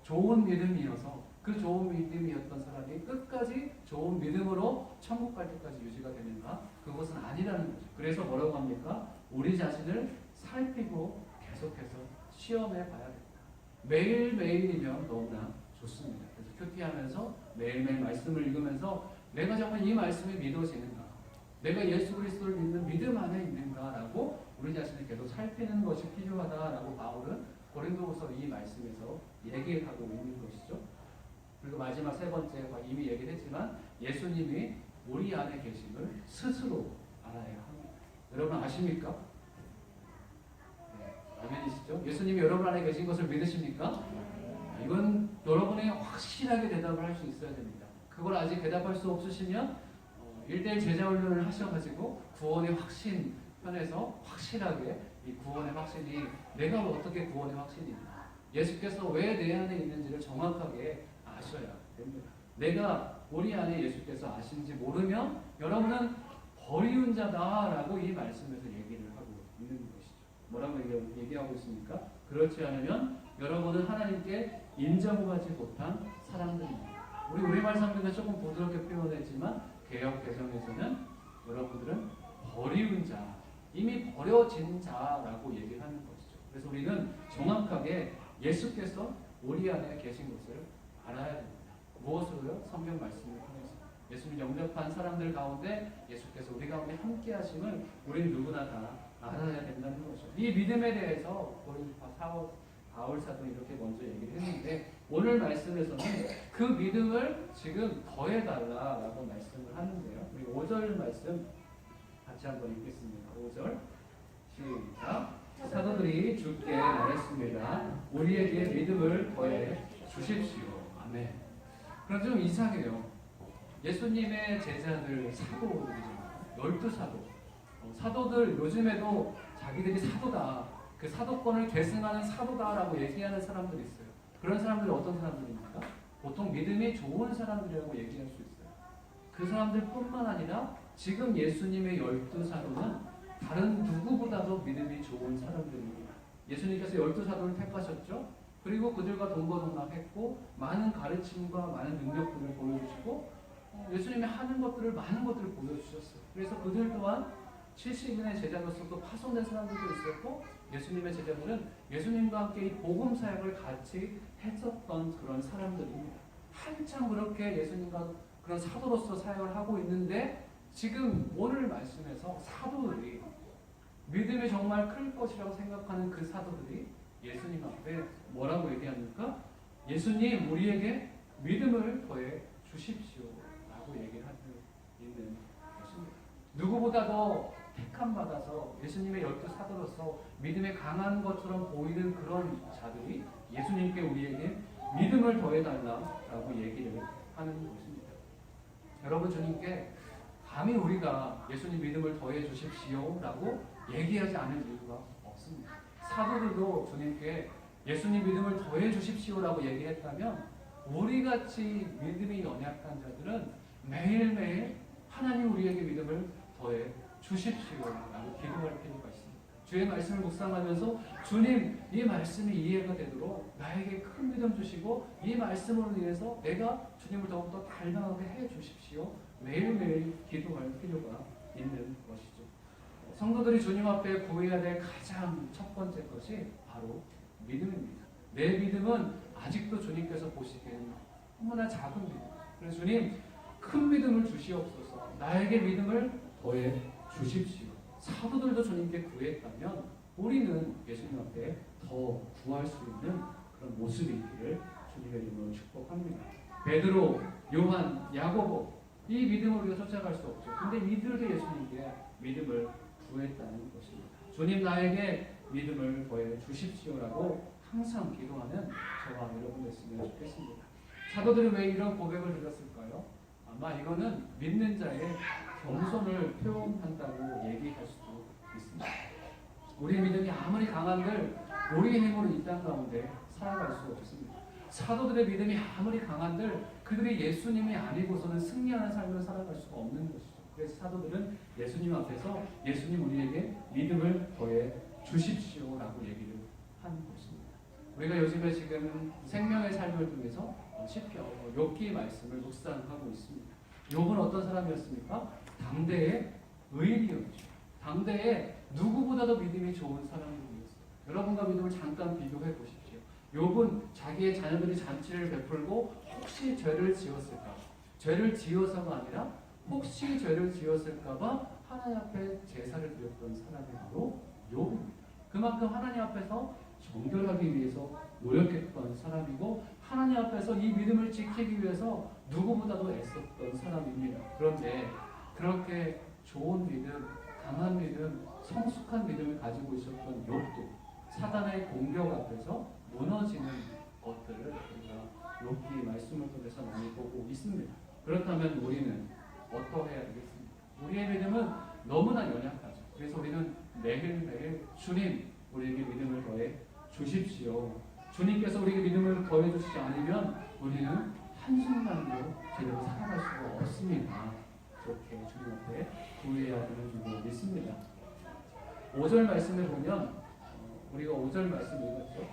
좋은 믿음이어서 그 좋은 믿음이었던 사람이 끝까지 좋은 믿음으로 천국 갈 때까지 유지가 되는가? 그것은 아니라는 거죠. 그래서 뭐라고 합니까? 우리 자신을 살피고 계속해서 시험해 봐야 된다. 매일매일이면 너무나 좋습니다. 그래서 큐티하면서 매일매일 말씀을 읽으면서 내가 정말 이 말씀이 믿어지는가? 내가 예수 그리스도를 믿는 믿음 안에 있는가라고 우리 자신을 계속 살피는 것이 필요하다라고 바울은 고린도후서 이 말씀에서 얘기하고 있는 것이죠. 그리고 마지막 세 번째 이미 얘기했지만 예수님이 우리 안에 계심을 스스로 알아야 합니다. 여러분 아십니까? 네, 아멘이시죠? 예수님이 여러분 안에 계신 것을 믿으십니까? 이건 여러분이 확실하게 대답을 할 수 있어야 됩니다. 그걸 아직 대답할 수 없으시면 1대1 제자 훈련을 하셔가지고 구원의 확신 편에서 확실하게 이 구원의 확신이 내가 어떻게 구원의 확신인가, 예수께서 왜 내 안에 있는지를 정확하게 아셔야 됩니다. 내가 우리 안에 예수께서 아신지 모르면 여러분은 버리운 자다라고 이 말씀에서 얘기를 하고 있는 것이죠. 뭐라고 얘기하고 있습니까? 그렇지 않으면 여러분은 하나님께 인정받지 못한 사람들입니다. 우리 우리말 성경은 조금 부드럽게 표현했지만 개역 개정에서는 여러분들은 버리운 자, 이미 버려진 자라고 얘기를 하는 것이죠. 그래서 우리는 정확하게 예수께서 우리 안에 계신 것을 알아야 됩니다. 무엇으로요? 성경 말씀을 통해서. 예수님 영접한 사람들 가운데 예수께서 우리 가운데 함께 하심을 우리는 누구나 다 알아야 된다는 거죠. 이 믿음에 대해서 바울 사도는 이렇게 먼저 얘기를 했는데 오늘 말씀에서는 그 믿음을 지금 더해달라라고 말씀을 하는데요. 우리 5절 말씀 같이 한번 읽겠습니다. 5절 시작. 사도들이 주께 말했습니다. 우리에게 믿음을 더해 주십시오. 아멘. 그럼 좀 이상해요. 예수님의 제자들 사도들이잖아요. 12사도. 사도들 요즘에도 자기들이 사도다. 그 사도권을 계승하는 사도다라고 얘기하는 사람들이 있어요. 그런 사람들이 어떤 사람들입니까? 보통 믿음이 좋은 사람들이라고 얘기할 수 있어요. 그 사람들뿐만 아니라 지금 예수님의 12사도는 다른 누구보다도 믿음이 좋은 사람들입니다. 예수님께서 12사도를 택하셨죠. 그리고 그들과 동거동락했고 많은 가르침과 많은 능력들을 보여주시고 예수님이 하는 것들을 많은 것들을 보여주셨어요. 그래서 그들 또한 70인의 제자로서 또 파송된 사람들도 있었고 예수님의 제자들은 예수님과 함께 이 복음 사역을 같이 했었던 그런 사람들입니다. 한참 그렇게 예수님과 그런 사도로서 사역을 하고 있는데 지금 오늘 말씀에서 사도들이 믿음이 정말 클 것이라고 생각하는 그 사도들이 예수님 앞에 뭐라고 얘기합니까? 예수님, 우리에게 믿음을 더해 주십시오 라고 얘기를 하고 있는 것입니다. 누구보다도 택함 받아서 예수님의 12사도로서 믿음에 강한 것처럼 보이는 그런 자들이 예수님께 우리에게 믿음을 더해달라고 얘기를 하는 것입니다. 여러분, 주님께 감히 우리가 예수님 믿음을 더해 주십시오 라고 얘기하지 않을 이유가 없습니다. 사도들도 주님께 예수님 믿음을 더해 주십시오 라고 얘기했다면 우리같이 믿음이 연약한 자들은 매일매일 하나님 우리에게 믿음을 더해 주십시오 라고 기도할 필요가 있습니다. 주의 말씀을 묵상하면서 주님, 이 말씀이 이해가 되도록 나에게 큰 믿음 주시고 이 말씀으로 인해서 내가 주님을 더욱더 닮아가게 해 주십시오. 매일매일 기도할 필요가 있는 것이죠. 성도들이 주님 앞에 구해야 될 가장 첫 번째 것이 바로 믿음입니다. 내 믿음은 아직도 주님께서 보시기에는 너무나 작은 믿음. 그래서 주님, 큰 믿음을 주시옵소서. 나에게 믿음을 더해 주십시오. 사도들도 주님께 구했다면 우리는 예수님 앞에 더 구할 수 있는 그런 모습이 있기를 주님의 이름으로 축복합니다. 베드로, 요한, 야고보, 이 믿음을 우리가 쫓아갈 수 없죠. 근데 이들도 예수님께 믿음을 구했다는 것입니다. 주님, 나에게 믿음을 더해 주십시오라고 항상 기도하는 저와 여러분 됐으면 좋겠습니다. 사도들이 왜 이런 고백을 드렸을까요? 아마 이거는 믿는 자의 겸손을 표현한다고 얘기할 수도 있습니다. 우리의 믿음이 아무리 강한들 우리의 힘으로 이 땅 가운데 살아갈 수 없습니다. 사도들의 믿음이 아무리 강한들 그들이 예수님이 아니고서는 승리하는 삶을 살아갈 수가 없는 것이죠. 그래서 사도들은 예수님 앞에서 예수님 우리에게 믿음을 더해 주십시오라고 얘기를 한 것입니다. 우리가 요즘에 지금 생명의 삶을 통해서 시편, 욥기 말씀을 묵상하고 있습니다. 욥은 어떤 사람이었습니까? 당대의 의인이었죠. 당대에 누구보다도 믿음이 좋은 사람이었어요. 여러분과 믿음을 잠깐 비교해 보십시오. 욥은 자기의 자녀들이 잔치를 베풀고 혹시 죄를 지었을까? 죄를 지어서가 아니라 혹시 죄를 지었을까봐 하나님 앞에 제사를 드렸던 사람이 바로 욥입니다. 그만큼 하나님 앞에서 정결하기 위해서 노력했던 사람이고 하나님 앞에서 이 믿음을 지키기 위해서 누구보다도 애썼던 사람입니다. 그런데 그렇게 좋은 믿음, 강한 믿음, 성숙한 믿음을 가지고 있었던 욥도 사단의 공격 앞에서 무너지는 것들을 우리가 욥기 말씀을 통해서 많이 보고 있습니다. 그렇다면 우리는 어떠해야 되겠습니까? 우리의 믿음은 너무나 연약하죠. 그래서 우리는 매일매일 주님, 우리에게 믿음을 더해 주십시오. 주님께서 우리에게 믿음을 더해 주시지 않으면 우리는 한순간도 제대로 살아갈 수가 없습니다. 그렇게 주님 앞에 구해야 되는 줄로 믿습니다. 5절 말씀에 보면 우리가 5절 말씀 읽었죠.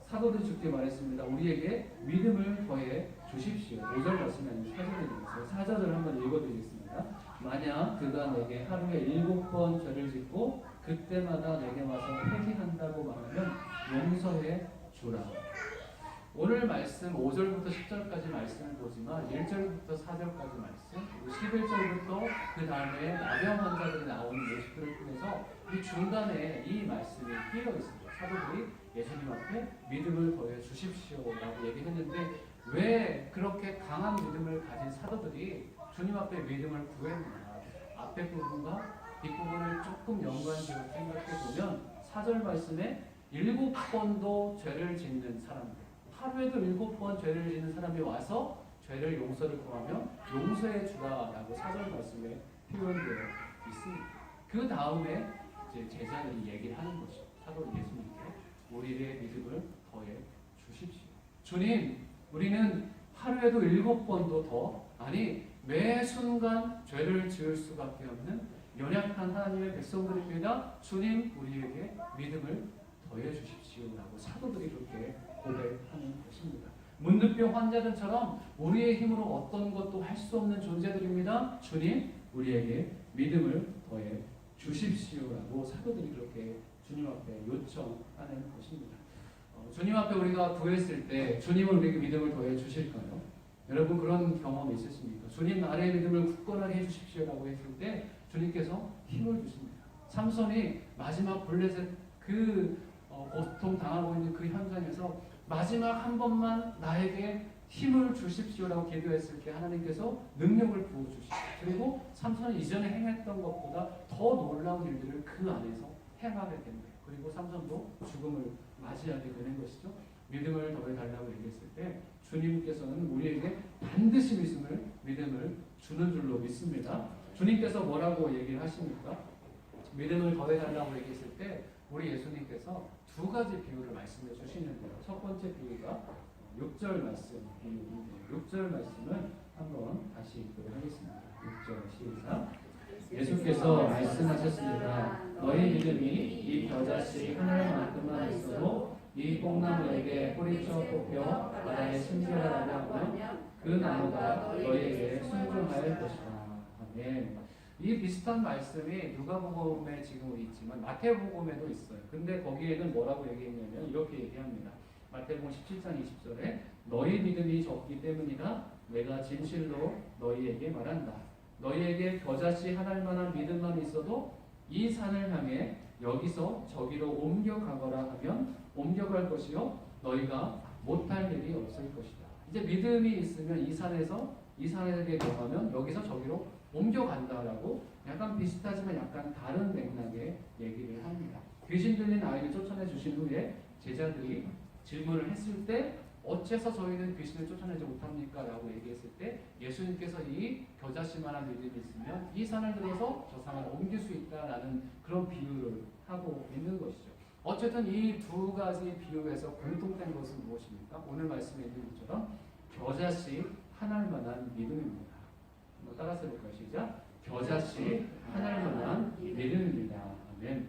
사도들이 주께 말했습니다. 우리에게 믿음을 더해 주십시오. 5절 말씀이 아니고 4절에 있어요. 4절을 한번 읽어드리겠습니다. 만약 그가 내게 하루에 7번 죄를 짓고 그때마다 내게 와서 회개한다고 말하면 용서해 주라. 오늘 말씀 5절부터 10절까지 말씀을 보지만 1절부터 4절까지 말씀, 그리고 11절부터 그 다음에 나병 환자들이 나오는 모습들을 통해서 이 중간에 이 말씀이 끼어 있습니다. 사도들이 예수님 앞에 믿음을 더해 주십시오라고 얘기했는데 왜 그렇게 강한 믿음을 가진 사도들이 주님 앞에 믿음을 구했나? 앞에 부분과 뒷부분을 조금 연관지어 생각해 보면 4절 말씀에 7번도 죄를 짓는 사람들, 하루에도 7번 죄를 짓는 사람이 와서 죄를 용서를 구하면 용서해 주라라고 4절 말씀에 표현되어 있습니다. 그 다음에 이제 제자들이 얘기를 하는 것이죠. 사도 예수님께 우리의 믿음을 더해 주십시오. 주님, 우리는 하루에도 7번도 더, 아니 매 순간 죄를 지을 수밖에 없는 연약한 하나님의 백성들입니다. 주님, 우리에게 믿음을 더해 주십시오라고 사도들이 그렇게 고백하는 것입니다. 문득병 환자들처럼 우리의 힘으로 어떤 것도 할 수 없는 존재들입니다. 주님, 우리에게 믿음을 더해 주십시오라고 사도들이 그렇게 주님 앞에 요청하는 것입니다. 주님 앞에 우리가 구했을 때 주님은 우리에게 믿음을 더해 주실까요? 여러분 그런 경험이 있으십니까? 주님, 나의 믿음을 굳건하게 해주십시오라고 했을 때 주님께서 힘을 주십니다. 삼손이 마지막 블레셋 고통 당하고 있는 그 현장에서 마지막 한 번만 나에게 힘을 주십시오라고 기도했을 때 하나님께서 능력을 부어주시고, 그리고 삼손이 이전에 행했던 것보다 더 놀라운 일들을 그 안에서 행하게 됩니다. 그리고 삼손도 죽음을 맞이하게 되는 것이죠. 믿음을 더해달라고 얘기했을 때 주님께서는 우리에게 반드시 믿음을 주는 줄로 믿습니다. 주님께서 뭐라고 얘기를 하십니까? 믿음을 더해달라고 얘기했을 때 우리 예수님께서 두 가지 비유를 말씀해 주시는데요. 첫 번째 비유가 6절 말씀 비유인데요. 6절 말씀을 한번 다시 읽도록 하겠습니다. 6절 시작. 예수께서 말씀하셨습니다. 너희 믿음이 이 벼자씨 하나만큼만 있어도 이 뽕나무에게 뿌리쳐 뽑혀 바다에 심지어라고 하면 그 나무가 너희에게 순종할 것이다. 아멘. 이 비슷한 말씀이 누가복음에 지금 있지만 마태복음에도 있어요. 근데 거기에는 뭐라고 얘기했냐면 이렇게 얘기합니다. 마태복음 17장 20절에 너희 믿음이 적기 때문이라 내가 진실로 너희에게 말한다. 너희에게 겨자씨 하나일 만한 믿음만 있어도 이 산을 향해 여기서 저기로 옮겨가거라 하면 옮겨갈 것이요 너희가 못할 일이 없을 것이다. 이제 믿음이 있으면 이 산에게 경하면 여기서 저기로 옮겨간다라고 약간 비슷하지만 약간 다른 맥락의 얘기를 합니다. 귀신 들린 아이를 쫓아내 주신 후에 제자들이 질문을 했을 때 어째서 저희는 귀신을 쫓아내지 못합니까? 라고 얘기했을 때 예수님께서 이 겨자씨만한 믿음이 있으면 이 산을 들어서 저 산을 옮길 수 있다라는 그런 비유를 하고 있는 것이죠. 어쨌든 이 두 가지 비유에서 공통된 것은 무엇입니까? 오늘 말씀에 있는 것처럼 겨자씨 하나만한 믿음입니다. 한번 따라서 해볼까요? 시작. 겨자씨 하나만한 믿음입니다. 아멘.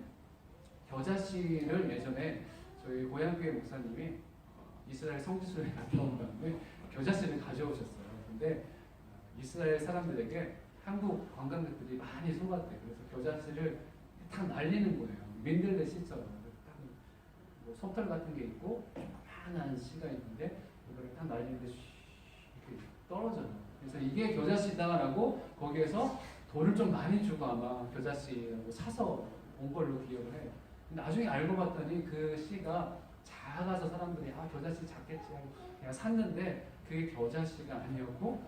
겨자씨를 예전에 저희 고향교회 목사님이 이스라엘 성지순례 갔다 온 다음에 겨자씨를 가져오셨어요. 근데 이스라엘 사람들에게 한국 관광객들이 많이 속았대요. 그래서 겨자씨를 탁 날리는 거예요. 민들레 씨처럼. 뭐 솜털 같은 게 있고 조그만한 씨가 있는데 그거를 탁 날리는데 이렇게 떨어져요. 그래서 이게 겨자씨다라고 거기에서 돈을 좀 많이 주고 아마 겨자씨라고 사서 온 걸로 기억을 해요. 나중에 알고 봤더니 그 씨가 작아서 사람들이 겨자씨 작겠지 하고 그냥 샀는데 그게 겨자씨가 아니었고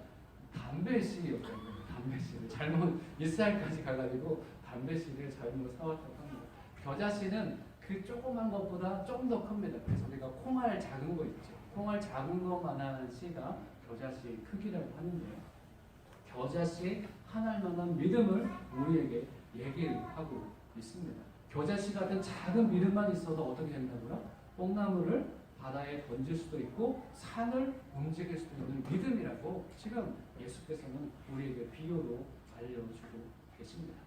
담배씨였던 거예요. 담배씨를 잘못 이스라엘까지 가가지고 담배씨를 잘못 사왔다고 합니다. 겨자씨는 그 조그만 것보다 좀 더 큽니다. 그래서 우리가 콩알 작은 거 있죠. 콩알 작은 것만한 씨가 겨자씨 크기라고 하는데요. 겨자씨 하나만한 믿음을 우리에게 얘기를 하고 있습니다. 겨자씨 같은 작은 믿음만 있어도 어떻게 된다고요? 뽕나무를 바다에 던질 수도 있고 산을 움직일 수도 있는 믿음이라고 지금 예수께서는 우리에게 비유로 알려주고 계십니다.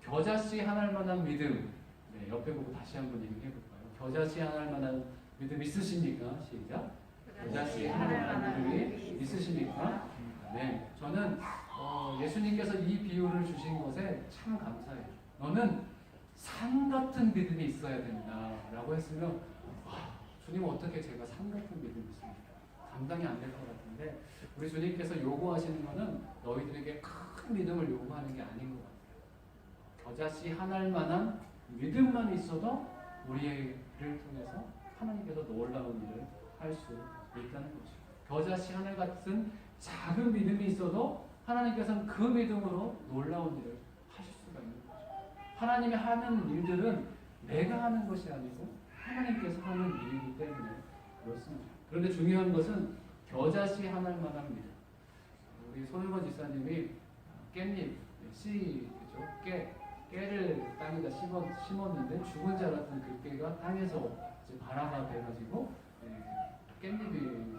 겨자씨 하나일 만한 믿음. 네, 옆에 보고 다시 한번 얘기해 볼까요? 겨자씨 하나일 만한 믿음 있으십니까? 시작. 겨자씨 하나일 만한 믿음이 있으십니까? 네, 저는 예수님께서 이 비유를 주신 것에 참 감사해요. 너는 산 같은 믿음이 있어야 된다라고 했으면 주님 어떻게 제가 산 같은 믿음이 있습니까? 감당이 안 될 것 같은데 우리 주님께서 요구하시는 것은 너희들에게 큰 믿음을 요구하는 게 아닌 것 같아요. 겨자씨 하나일 만한 믿음만 있어도 우리를 통해서 하나님께서 놀라운 일을 할 수 있다는 거죠. 겨자씨 하늘 같은 작은 믿음이 있어도 하나님께서는 그 믿음으로 놀라운 일을 하실 수가 있는 거죠. 하나님이 하는 일들은 내가 하는 것이 아니고 하나님께서 하는 일이기 때문에 그렇습니다. 그런데 중요한 것은 겨자씨 하나만한 믿음. 우리 손일권 지사님이 깻잎, 씨죠. 깨를 땅에다 심었는데 죽은 자 같은 그 깨가 땅에서 발화가 돼가지고 깻잎이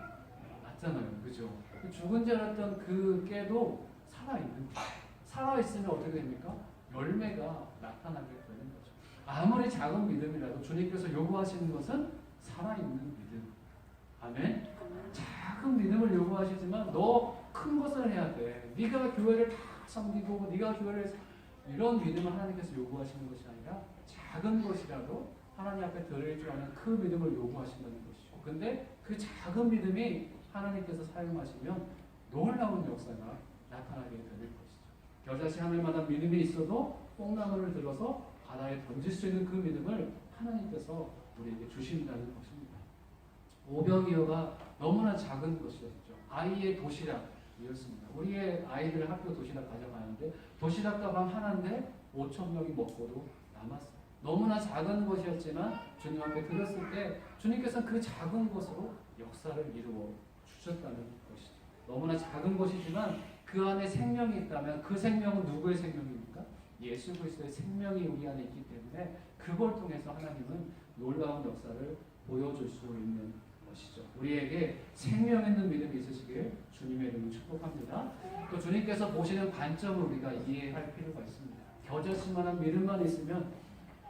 났잖아요. 그죠? 죽은 자 같던 그 깨도 살아있는 거예요. 살아있으면 어떻게 됩니까? 열매가 나타나게 되는 거죠. 아무리 작은 믿음이라도 주님께서 요구하시는 것은 살아있는 믿음. 아멘? 작은 믿음을 요구하시지만 너 큰 것을 해야 돼. 네가 교회를 다 섬기고 네가 교회를 이런 믿음을 하나님께서 요구하시는 것이 아니라 작은 것이라도 하나님 앞에 드릴 줄 아는 그 믿음을 요구하신다는 것이죠. 근데 그 작은 믿음이 하나님께서 사용하시면 놀라운 역사가 나타나게 될 것이죠. 겨자씨 하늘만한 믿음이 있어도 뽕나무를 들어서 바다에 던질 수 있는 그 믿음을 하나님께서 우리에게 주신다는 것입니다. 오병이어가 너무나 작은 것이었죠. 아이의 도시락이었습니다. 우리의 아이들 학교 도시락 가져가는데 도시락가방 하나인데 5천 명이 먹고도 남았어요. 너무나 작은 것이었지만 주님 앞에 드렸을 때 주님께서 그 작은 것으로 역사를 이루어 주셨다는 것이죠. 너무나 작은 것이지만 그 안에 생명이 있다면 그 생명은 누구의 생명입니까? 예수 그리스도의 생명이 우리 안에 있기 때문에 그걸 통해서 하나님은 놀라운 역사를 보여줄 수 있는 것이죠. 우리에게 생명 있는 믿음이 있으시길 주님의 이름으로 축복합니다. 또 주님께서 보시는 관점을 우리가 이해할 필요가 있습니다. 겨자씨만한 믿음만 있으면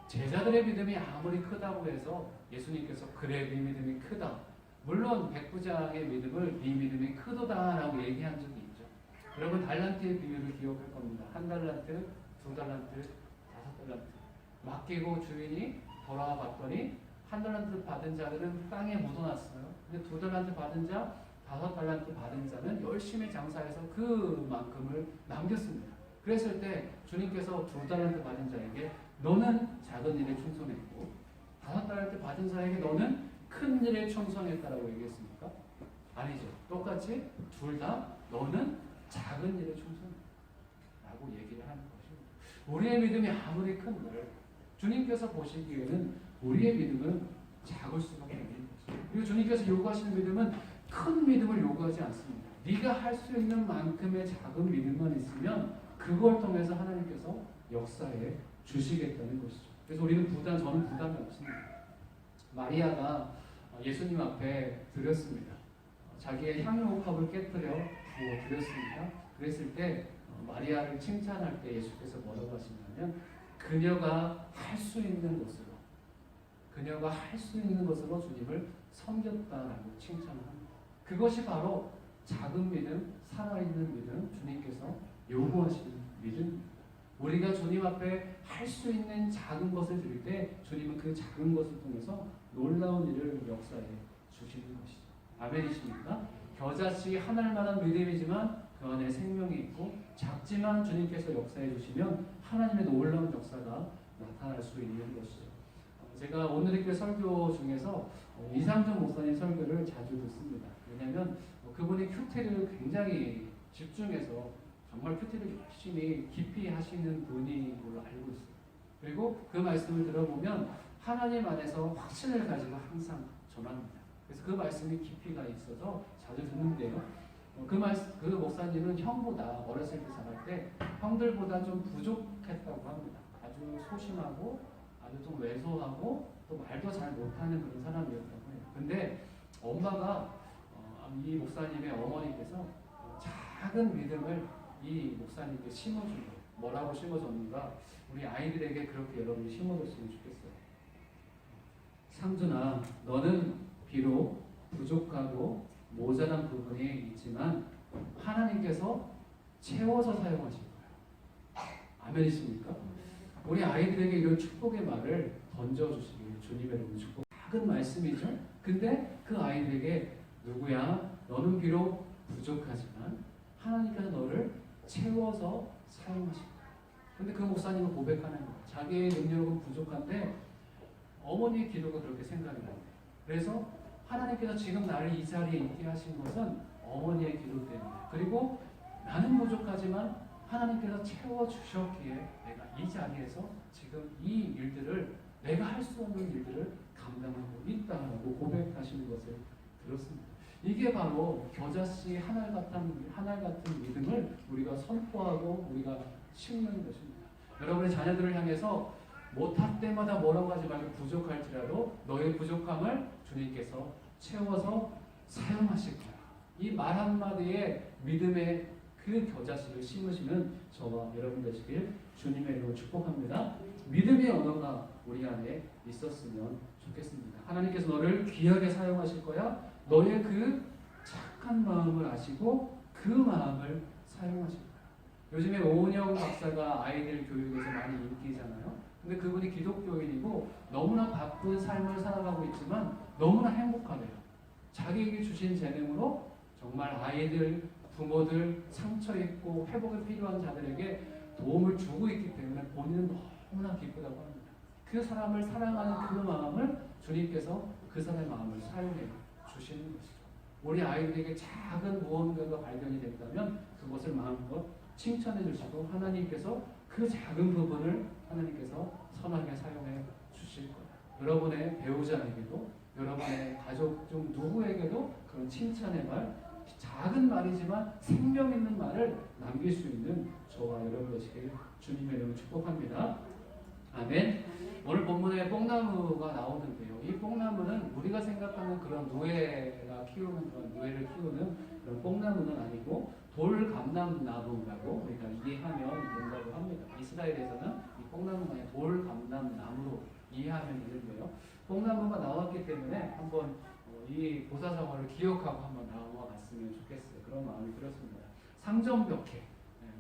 제자들의 믿음이 아무리 크다고 해서 예수님께서 그래 네 믿음이 크다. 물론 백부장의 믿음을 네 믿음이 크도다라고 얘기한 적이 있죠. 여러분 달란트의 비유를 기억할 겁니다. 1달란트, 2달란트, 5달란트. 맡기고 주인이 돌아와 봤더니 1달란트 받은 자들은 땅에 묻어놨어요. 근데 2달란트 받은 자, 5달란트 받은 자는 열심히 장사해서 그만큼을 남겼습니다. 그랬을 때 주님께서 2달란트 받은 자에게 너는 작은 일에 충성했고 5달란트 받은 자에게 너는 큰 일에 충성했다라고 얘기했습니까? 아니죠. 똑같이 둘 다 너는 작은 일에 충성했다라고 얘기를 하는 것입니다. 우리의 믿음이 아무리 큰들 주님께서 보시기에는 우리의 믿음은 작을 수밖에 없는 것이죠. 그리고 주님께서 요구하시는 믿음은 큰 믿음을 요구하지 않습니다. 네가 할 수 있는 만큼의 작은 믿음만 있으면 그걸 통해서 하나님께서 역사에 주시겠다는 것이죠. 그래서 우리는 저는 부담이 없습니다. 마리아가 예수님 앞에 드렸습니다. 자기의 향유옥합을 깨뜨려 부어 드렸습니다. 그랬을 때 마리아를 칭찬할 때 예수께서 뭐라고 하시냐면 그녀가 할 수 있는 것으로 주님을 섬겼다라고 칭찬합니다. 그것이 바로 작은 믿음, 살아있는 믿음, 주님께서 요구하시는 믿음입니다. 우리가 주님 앞에 할 수 있는 작은 것을 드릴 때 주님은 그 작은 것을 통해서 놀라운 일을 역사에 주시는 것이죠. 아멘이십니까? 겨자씨 하늘만한 믿음이지만 그 안에 생명이 있고 작지만 주님께서 역사해 주시면 하나님의 놀라운 역사가 나타날 수 있는 것이죠. 제가 오늘의 그 설교 중에서 이상준 목사님 설교를 자주 듣습니다. 왜냐하면 그분이 큐티를 굉장히 집중해서 정말 큐티를 열심히 깊이 하시는 분인 걸로 알고 있어요. 그리고 그 말씀을 들어보면 하나님 안에서 확신을 가지고 항상 전합니다. 그래서 그 말씀이 깊이가 있어서 자주 듣는데요. 그 목사님은 형보다 어렸을 때 자랄 때 형들보다 좀 부족했다고 합니다. 아주 소심하고 아주 좀 왜소하고 또 말도 잘 못하는 그런 사람이었다고 해요. 근데 엄마가 이 목사님의 어머니께서 작은 믿음을 이 목사님께 심어준 거예요. 뭐라고 심어줬는가? 우리 아이들에게 그렇게 여러분이 심어줬으면 좋겠어요. 상준아, 너는 비록 부족하고 모자란 부분이 있지만 하나님께서 채워서 사용하실 거예요. 아멘이십니까? 우리 아이들에게 이런 축복의 말을 던져주시길 주님의 이름으로 축복. 작은 말씀이죠. 근데 그 아이들에게 누구야? 너는 비록 부족하지만 하나님께서 너를 채워서 사용하실 거야. 근데 그 목사님은 고백하는 거예요. 자기의 능력은 부족한데 어머니의 기도가 그렇게 생각이 나요. 그래서 하나님께서 지금 나를 이 자리에 있게 하신 것은 어머니의 기도 때문에. 그리고 나는 부족하지만 하나님께서 채워주셨기에 내가 이 자리에서 지금 이 일들을 내가 할 수 없는 일들을 감당하고 있다고 고백하시는 것을 들었습니다. 이게 바로 겨자씨 하늘 같은 믿음을 우리가 선포하고 우리가 심는 것입니다. 여러분의 자녀들을 향해서 못할 때마다 뭐라고 하지 말고 부족할지라도 너의 부족함을 주님께서 채워서 사용하실 거야. 이 말 한마디에 믿음의 그 겨자씨를 심으시는 저와 여러분 되시길 주님의 이름으로 축복합니다. 믿음의 언어가 우리 안에 있었으면 좋겠습니다. 하나님께서 너를 귀하게 사용하실 거야. 너의 그 착한 마음을 아시고 그 마음을 사용하실 거야. 요즘에 오은영 박사가 아이들 교육에서 많이 인기잖아요. 근데 그분이 기독교인이고 너무나 바쁜 삶을 살아가고 있지만 너무나 행복하대요. 자기에게 주신 재능으로 정말 아이들 부모들 상처 있고 회복이 필요한 자들에게 도움을 주고 있기 때문에 본인은 너무나 기쁘다고 합니다. 그 사람을 사랑하는 그 마음을 주님께서 그 사람의 마음을 사용해 주시는 것이죠. 우리 아이들에게 작은 무언가가 발견이 된다면 그것을 마음껏 칭찬해 주시고 하나님께서 그 작은 부분을 하나님께서 선하게 사용해 주실 거예요. 여러분의 배우자에게도 여러분의 가족 중 누구에게도 그런 칭찬의 말, 작은 말이지만 생명 있는 말을 남길 수 있는 저와 여러분 되시길 주님의 이름으로 축복합니다. 아멘. 오늘 본문에 뽕나무가 나오는데요. 이 뽕나무는 우리가 생각하는 그런 노예가 키우는 그런 노예를 키우는 그런 뽕나무는 아니고 돌감람나무라고 우리가 이해하면 된다고 합니다. 이스라엘에서는 이 뽕나무가 돌감람나무로 이해하면 되는데요. 뽕나무가 나왔기 때문에 한번 이 보사성어를 기억하고 한번 나와갔으면 좋겠어요. 그런 마음이 들었습니다. 상점벽해.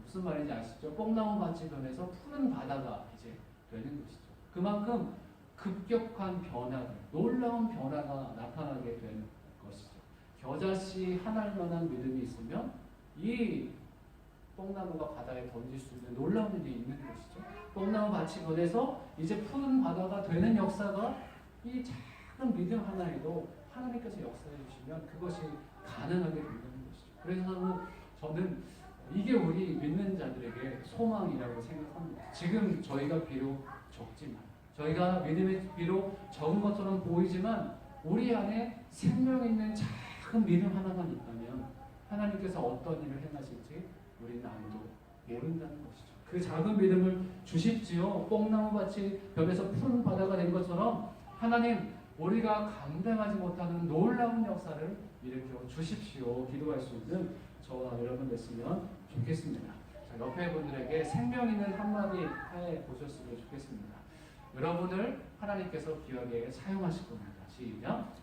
무슨 말인지 아시죠? 뽕나무 밭이 변해서 푸른 바다가 이제 되는 것이죠. 그만큼 급격한 변화들, 놀라운 변화가 나타나게 되는 것이죠. 겨자씨 하나일 만한 믿음이 있으면 이 뽕나무가 바다에 던질 수 있는 놀라운 일이 있는 것이죠. 뽕나무 밭이 변해서 이제 푸른 바다가 되는 역사가 이 작은 믿음 하나에도 하나님께서 역사해 주시면 그것이 가능하게 되는 것이죠. 그래서 저는 이게 우리 믿는 자들에게 소망이라고 생각합니다. 지금 저희가 비록 적지만, 저희가 믿음이 비록 적은 것처럼 보이지만 우리 안에 생명 있는 작은 믿음 하나만 있다면 하나님께서 어떤 일을 행하실지 우리는 아무도 모른다는 것이죠. 그 작은 믿음을 주십시오. 뽕나무밭이 변해서 푸른 바다가 된 것처럼 하나님 우리가 감당하지 못하는 놀라운 역사를 일으켜 주십시오. 기도할 수 있는 저와 여러분 됐으면 좋겠습니다. 자, 옆에 분들에게 생명 있는 한마디 해 보셨으면 좋겠습니다. 여러분을 하나님께서 귀하게 사용하실 겁니다. 시작.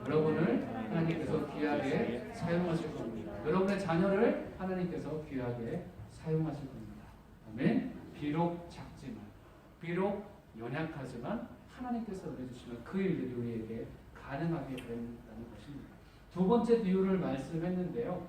여러분을 하나님께서 귀하게 사용하실 겁니다. 여러분의 자녀를 하나님께서 귀하게 사용하실 겁니다. 아멘. 비록 작지만, 비록 연약하지만 하나님께서 은혜 주시면 그 일들이 우리에게 가능하게 된다는 것입니다. 두 번째 비유를 말씀했는데요.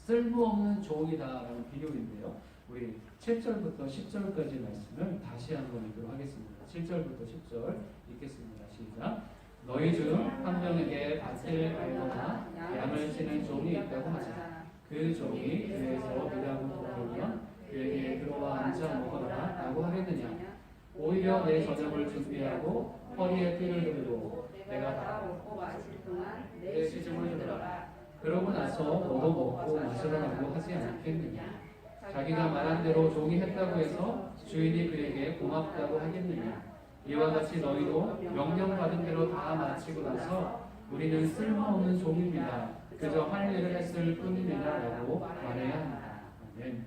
쓸모없는 종이다라는 비유인데요. 우리 7절부터 10절까지 말씀을 다시 한번 읽도록 하겠습니다. 7절부터 10절 읽겠습니다. 시작. 너희 중 한 명에게 밭을 갈거나 양을 치는 종이 있다고 하자. 그 종이 그에서 일하고 돌아오면 그에게 들어와 앉아 먹어라 라고 하겠느냐. 오히려 내 저녁을 준비하고 허리에 띠를 들고 내가 다 먹고 마실 동안 내 시중을 들어라. 그러고 나서 너도 먹고 마시라고 하지 않겠느냐. 자기가 말한 대로 종이 했다고 해서 주인이 그에게 고맙다고 하겠느냐. 이와 같이 너희도 명령받은 대로 다 마치고 나서 우리는 쓸모없는 종입니다. 그저 할 일을 했을 뿐입니다 라고 말해야 합니다. 아멘.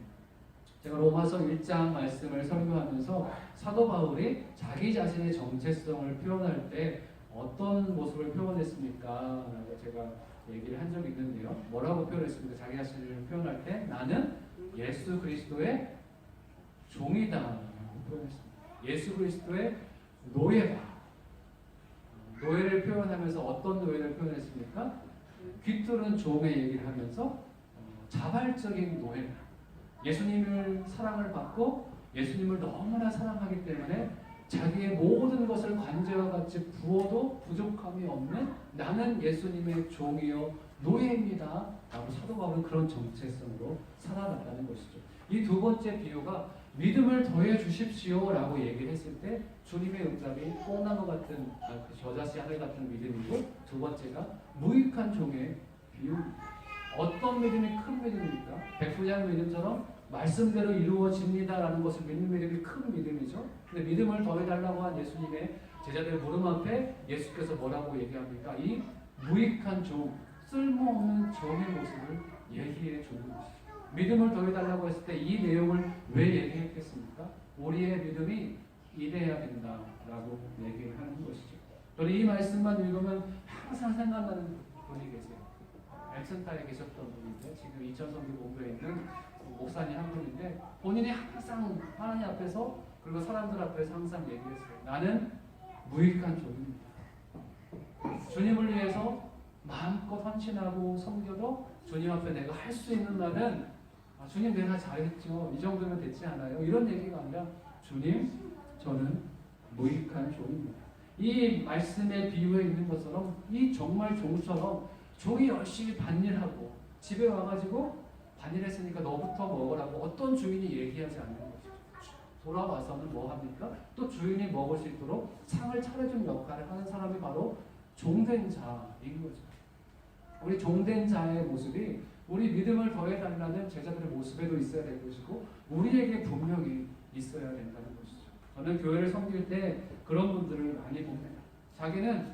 제가 로마서 1장 말씀을 설교하면서 사도 바울이 자기 자신의 정체성을 표현할 때 어떤 모습을 표현했습니까? 라고 제가 얘기를 한 적이 있는데요. 뭐라고 표현했습니까? 자기 자신을 표현할 때 나는 예수 그리스도의 종이다 라고 표현했습니다. 예수 그리스도의 노예다. 노예를 표현하면서 어떤 노예를 표현했습니까? 귀뚫은 종의 얘기를 하면서 자발적인 노예다. 예수님을 사랑을 받고 예수님을 너무나 사랑하기 때문에 자기의 모든 것을 관제와 같이 부어도 부족함이 없는 나는 예수님의 종이요 노예입니다 라고 사도 바울은 그런 정체성으로 살아갔다는 것이죠. 이 두 번째 비유가 믿음을 더해 주십시오 라고 얘기를 했을 때 주님의 응답이 뽕나무 같은 그 겨자씨 하늘 같은 믿음이고 두 번째가 무익한 종의 비유입니다. 어떤 믿음이 큰 믿음입니까? 백부장 믿음처럼 말씀대로 이루어집니다라는 것을 믿는 믿음이 큰 믿음이죠. 근데 믿음을 더해달라고 한 예수님의 제자들 물음 앞에 예수께서 뭐라고 얘기합니까? 이 무익한 종, 쓸모없는 종의 모습을 얘기해 주는 것이죠. 믿음을 더해달라고 했을 때 이 내용을 왜 얘기했겠습니까? 우리의 믿음이 이래야 된다라고 얘기를 하는 것이죠. 저는 이 말씀만 읽으면 항상 생각나는 분이 계세요. 엑센타에 계셨던 분인데 지금 이천성교 본부에 있는 목사님 한 분인데 본인이 항상 하나님 앞에서 그리고 사람들 앞에서 항상 얘기했어요. 나는 무익한 종입니다. 주님을 위해서 마음껏 헌신하고 섬겨도 주님 앞에 내가 할 수 있는 말은 주님 내가 잘했죠. 이 정도면 됐지 않아요? 이런 얘기가 아니라 주님 저는 무익한 종입니다. 이 말씀의 비유에 있는 것처럼 이 정말 종처럼 종이 열심히 밭일하고 집에 와가지고 밭일했으니까 너부터 먹으라고 어떤 주인이 얘기하지 않는 것이죠. 돌아와서는 뭐 합니까? 또 주인이 먹을 수 있도록 상을 차려준 역할을 하는 사람이 바로 종된 자인 거죠. 우리 종된 자의 모습이 우리 믿음을 더해달라는 제자들의 모습에도 있어야 될 것이고 우리에게 분명히 있어야 된다는 것이죠. 저는 교회를 섬길 때 그런 분들을 많이 봅니다. 자기는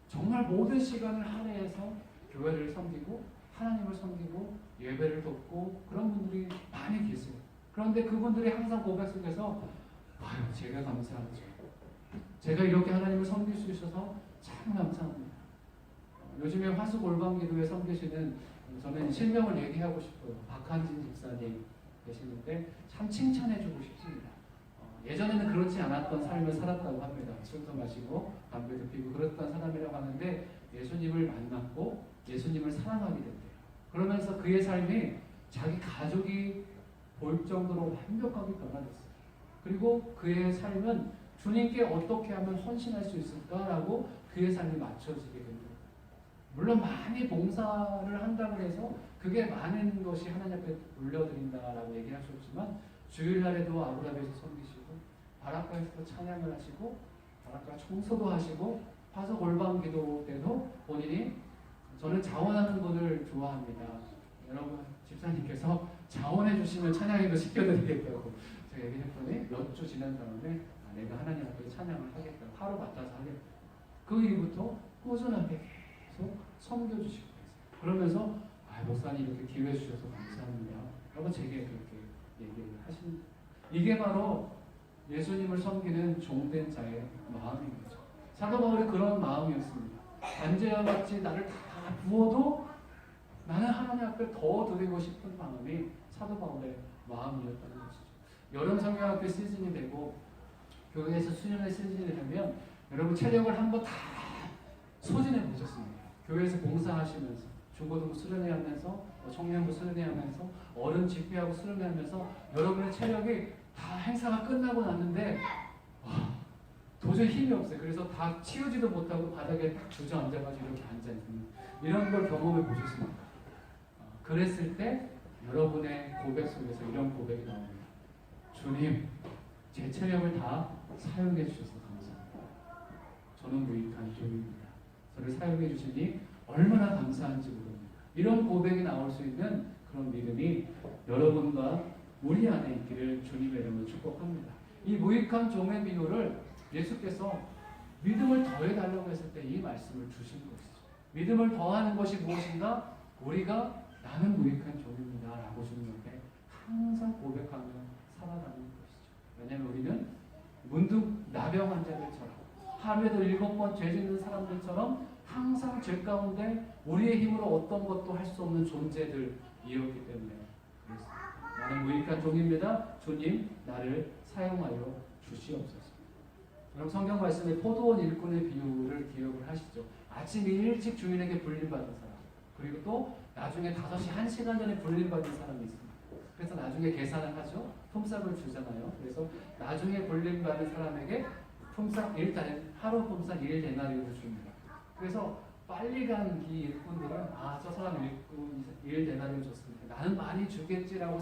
정말 모든 시간을 할애해서 교회를 섬기고 하나님을 섬기고 예배를 돕고 그런 분들이 많이 계세요. 그런데 그분들이 항상 고백 속에서 아유 제가 감사하죠. 제가 이렇게 하나님을 섬길 수 있어서 참 감사합니다. 요즘에 화수 골방기도에 섬기시는 저는 실명을 얘기하고 싶어요. 박한진 집사님 계시는데 참 칭찬해주고 싶습니다. 예전에는 그렇지 않았던 삶을 살았다고 합니다. 술도 마시고 담배도 피고 그랬던 사람이라고 하는데 예수님을 만났고 예수님을 사랑하게 됐대요. 그러면서 그의 삶이 자기 가족이 볼 정도로 완벽하게 변화됐어요. 그리고 그의 삶은 주님께 어떻게 하면 헌신할 수 있을까라고 그의 삶이 맞춰지게 됩니다. 물론 많이 봉사를 한다고 해서 그게 많은 것이 하나님 앞에 올려드린다라고 얘기하셨지만 주일날에도 아브라함에서 섬기시고 바닷가에서도 찬양을 하시고 바닷가 청소도 하시고 화서 골방 기도 때도 본인이 저는 자원하는 분을 좋아합니다. 여러분 집사님께서 자원해 주시면 찬양에도 시켜드리겠다고 제가 얘기했더니 몇 주 지난 다음에 내가 하나님 앞에 찬양을 하겠다. 하루 맡아서 하겠다. 그 이후부터 꾸준하게 계속 섬겨주시고 계세요. 그러면서 목사님 이렇게 기회 주셔서 감사합니다. 라고 제게 그렇게 얘기를 하십니다. 이게 바로 예수님을 섬기는 종된 자의 마음인 거죠. 사도 바울이 그런 마음이었습니다. 반제와 같이 나를 다 부어도 나는 하나님 앞에 더 드리고 싶은 마음이 사도 바울의 마음이었다는 것이죠. 여름 성경학교 시즌이 되고 교회에서 수련회 시즌이 되면 여러분 체력을 한번 다 소진해 보셨습니다. 교회에서 봉사하시면서 중고등부 수련회 하면서 청년부 수련회 하면서 어른 집회하고 수련회 하면서 여러분의 체력이 다 행사가 끝나고 났는데 도저히 힘이 없어요. 그래서 다 치우지도 못하고 바닥에 딱 주저앉아가지고 이렇게 앉아있는 이런 걸 경험해 보셨습니까? 그랬을 때 여러분의 고백 속에서 이런 고백이 나옵니다. 주님, 제 체력을 다 사용해 주셔서 감사합니다. 저는 무익한 종입니다. 저를 사용해 주시니 얼마나 감사한지 모릅니다. 이런 고백이 나올 수 있는 그런 믿음이 여러분과 우리 안에 있기를 주님의 이름으로 축복합니다. 이 무익한 종의 비유를 예수께서 믿음을 더해달라고 했을 때 이 말씀을 주신 것이죠. 믿음을 더하는 것이 무엇인가? 우리가 나는 무익한 종입니다 라고 주님 앞에 항상 고백하며 살아가는 것이죠. 왜냐하면 우리는 문득 나병 환자들처럼 하루에도 7번 죄 짓는 사람들처럼 항상 죄 가운데 우리의 힘으로 어떤 것도 할 수 없는 존재들이었기 때문에 그렇습니다. 나는 무익한 종입니다. 주님 나를 사용하여 주시옵소서. 그럼 성경 말씀에 포도원 일꾼의 비유를 기억을 하시죠. 아침 일찍 주인에게 불림받은 사람 그리고 또 나중에 5시 1시간 전에 불림받은 사람이 있습니다. 그래서 나중에 계산을 하죠. 품삯을 주잖아요. 그래서 나중에 불림받은 사람에게 품삯 하루 품삯 1데나리온을 줍니다. 그래서 빨리 간 이 일꾼들은 저 사람 일꾼 1데나리온 줬으니까 나는 많이 주겠지라고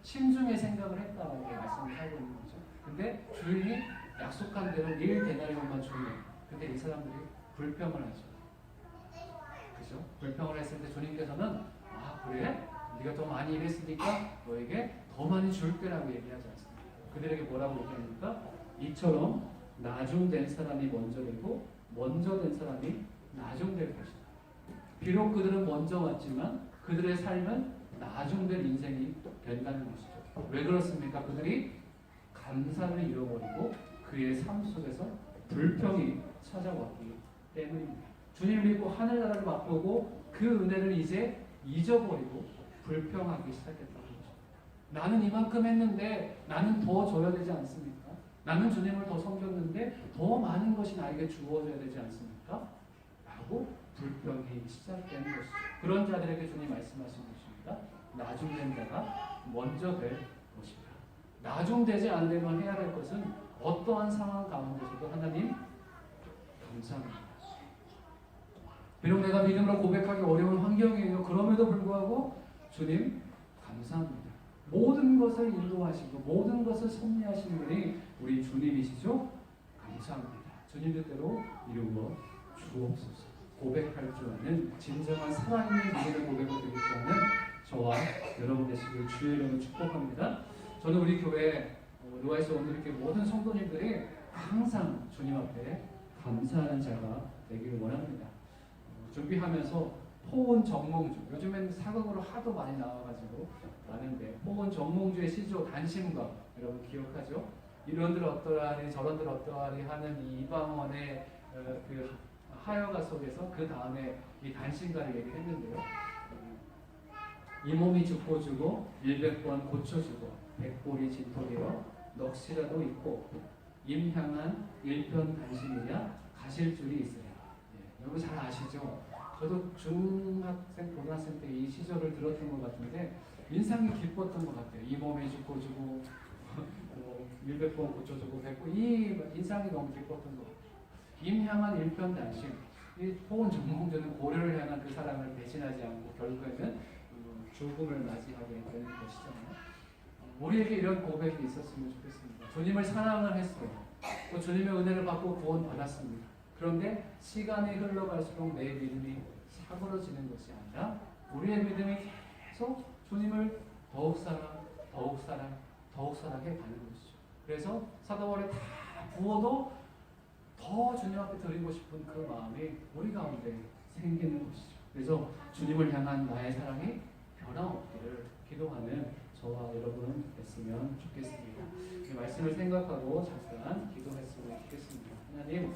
심중에 생각을 했다고 말씀을 하고 있는 거죠. 근데 주인이 약속한 대로 1데나리온만 주네요. 근데 이 사람들이 불평을 하죠. 그죠? 불평을 했을 때 주님께서는 그래? 네가 더 많이 일했으니까 너에게 더 많이 줄게라고 얘기하지 않습니다. 그들에게 뭐라고 얘기합니까? 이처럼 나중된 사람이 먼저 되고 먼저 된 사람이 나중될 것이다. 비록 그들은 먼저 왔지만 그들의 삶은 나중될 인생이 된다는 것이죠. 왜 그렇습니까? 그들이 감사를 잃어버리고 그의 삶 속에서 불평이 찾아왔기 때문입니다. 주님 믿고 하늘나라를 맛보고 그 은혜를 이제 잊어버리고 불평하기 시작했다는 거죠. 나는 이만큼 했는데 나는 더 줘야 되지 않습니까? 나는 주님을 더 섬겼는데 더 많은 것이 나에게 주어져야 되지 않습니까? 라고 하고 불평이 시작되는 것이죠. 그런 자들에게 주님 말씀하신 것입니다. 나중된 자가 먼저 될 것이다. 나중되지 않으면 해야 될 것은 어떠한 상황 가운데서도 하나님 감사합니다. 비록 내가 믿음으로 고백하기 어려운 환경이에요. 그럼에도 불구하고 주님 감사합니다. 모든 것을 인도하시고 모든 것을 섭리하시는 분이 우리 주님이시죠. 감사합니다. 주님 뜻대로 이루어 주옵소서. 고백할 줄 아는 진정한 살아있는 믿음의 고백을 드릴 줄 아는 저와 여러분 되시길 주의 이름으로 축복합니다. 저는 우리 교회 루아이스 원들께 모든 성도님들이 항상 주님 앞에 감사하는 자가 되길 원합니다. 준비하면서 포온 정몽주, 요즘엔 사극으로 하도 많이 나와가지고 많은데 포온 정몽주의 시조 단심가 여러분 기억하죠? 이런들 어떠하리 저런들 어떠하리 하는 이 이방원의 그 하여가 속에서 그 다음에 이 단심가를 얘기했는데요. 이 몸이 죽고 주고 100번 고쳐주고 100볼이 진토되어 넋이라도 있고 임향한 일편 단심이냐 가실 줄이 있어요. 여러분 잘 아시죠? 저도 중학생, 고등학생 때 이 시절을 들었던 것 같은데 인상이 깊었던 것 같아요. 이 몸에 죽고 주고 100번 고쳐주고 100번 이 인상이 너무 깊었던 것 같아요. 임향한 일편 단심. 이 포온 정몽주는 고려를 향한 그 사랑을 배신하지 않고 결국에는 죽음을 맞이하게 되는 것이잖아요. 우리에게 이런 고백이 있었으면 좋겠습니다. 주님을 사랑을 했어요. 또 주님의 은혜를 받고 구원 받았습니다. 그런데 시간이 흘러갈수록 내 믿음이 사그러지는 것이 아니라 우리의 믿음이 계속 주님을 더욱 사랑, 더욱 사랑, 더욱 사랑해 가는 것이죠. 그래서 사도월에 다 부어도 더 주님 앞에 드리고 싶은 그 마음이 우리 가운데 생기는 것이죠. 그래서 주님을 향한 나의 사랑이 변함없기를 기도하는 저와 여러분 됐으면 좋겠습니다. 이 말씀을 생각하고 잠깐 기도했으면 좋겠습니다. 하나님,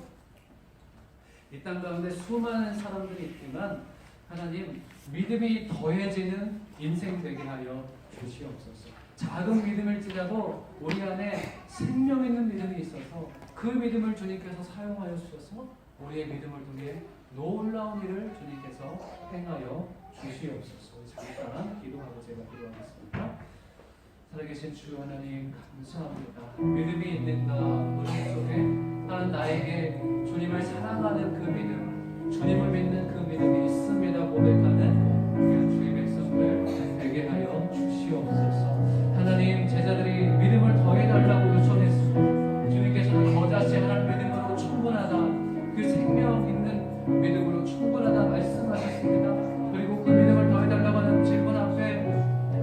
이 땅 가운데 수많은 사람들이 있지만 하나님 믿음이 더해지는 인생 되게 하여 주시옵소서. 작은 믿음일지라도 우리 안에 생명 있는 믿음이 있어서 그 믿음을 주님께서 사용하여 주셔서 우리의 믿음을 통해 놀라운 일을 주님께서 행하여 주시옵소서. 잠깐 기도하고 제가 기도하겠습니다. 살아계신 주 하나님 감사합니다. 믿음이 있는가 우리 속에 나는 나에게 주님을 사랑하는 그 믿음, 주님을 믿는 그 믿음이 있습니다 고백하는 주의 백성들 되게 하여 주시옵소서. 하나님 제자들이 믿음을 더해달라고 요청했습니다. 주님께서는 저자시 하나님 믿음으로 충분하다, 그 생명 있는 믿음으로 충분하다 말씀하셨습니다. 그리고 그 믿음을 더해달라고 하는 질문 앞에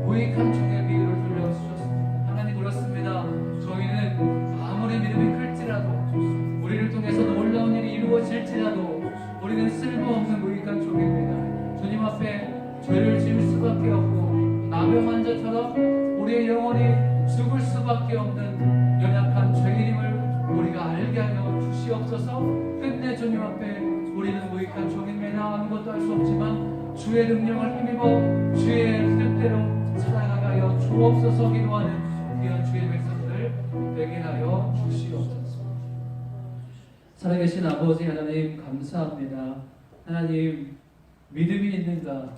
무익한 종의 비유를 들려주셨습니다. 하나님 그렇습니다. 저희는 아무리 믿음이 클지라도 우리를 통해서 놀라운 일이 이루어질지라도 우리는 쓸모없는 무익한 종입니다. 주님 앞에 죄를 지을 수밖에 없고 나병 자처럼 우리의 영혼이 죽을 수밖에 없는 연약한 죄인임을 우리가 알게 하여 주시옵소서. 끝내 주님 앞에 우리는 무익한 종입니다. 아무것도 할 수 없지만 주의 능력을 힘입어 주의 뜻대로 살아가게 하여 주옵소서. 기도하는 귀한 주의 백성들 되게 하여 주시옵소서. 살아계신 아버지 하나님 감사합니다. 하나님 믿음이 있는가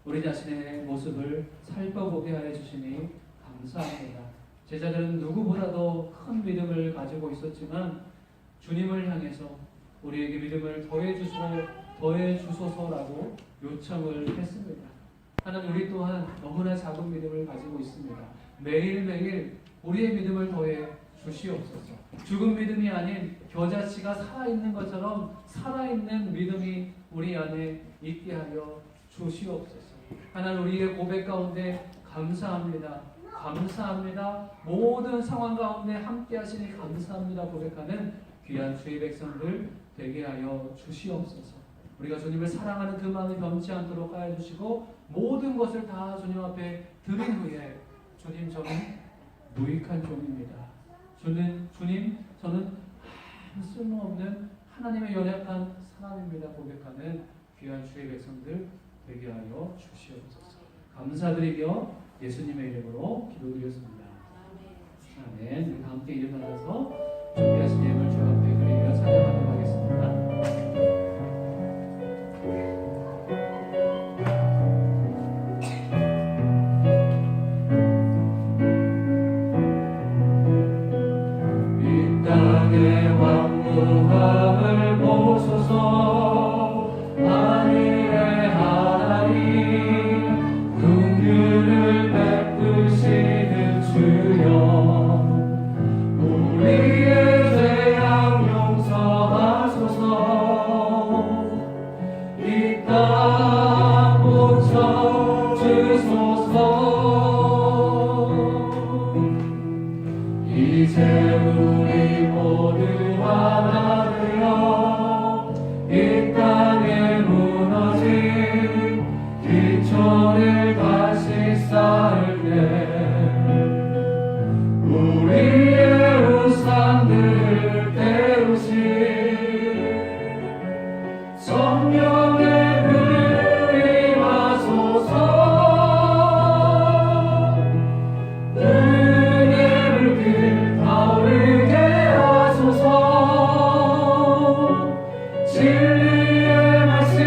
우리 자신의 모습을 살펴보게 하여 주시니 감사합니다. 제자들은 누구보다도 큰 믿음을 가지고 있었지만 주님을 향해서 우리에게 믿음을 더해 주소서라고 요청을 했습니다. 하나님 우리 또한 너무나 작은 믿음을 가지고 있습니다. 매일매일 우리의 믿음을 더해 주시옵소서. 죽은 믿음이 아닌 겨자씨가 살아있는 것처럼 살아있는 믿음이 우리 안에 있게 하여 주시옵소서. 하나님 우리의 고백 가운데 감사합니다. 감사합니다. 모든 상황 가운데 함께 하시니 감사합니다 고백하는 귀한 주의 백성들 되게 하여 주시옵소서. 우리가 주님을 사랑하는 그 마음이 변치 않도록 하여 주시고 모든 것을 다 주님 앞에 드린 후에 주님 저는 무익한 종입니다. 주님 저는 아무 쓸모없는 하나님의 연약한 사람입니다 고백하는 귀한 주의 백성들 되게 하여 주시옵소서. 감사드리며 예수님의 이름으로 기도드렸습니다. 아멘. 우리 다 함께 일어나서 준비하신 예물 주 앞에 드리며 찬양하도록 하겠습니다. 땅의 왕궁함을 보소서. 하늘의 하나님 긍휼을 베푸시는 주여, 우리의 죄악 용서하소서. 이 땅 고쳐 주소서. 이제 우리 모두 하나 되어 이 땅에 무너진 기초를 다시 쌓을 때 우리의 우상들을 태우시 성령의 불이 임하소서. 눈의 불길 타오르게 하소서. 진리의 말씀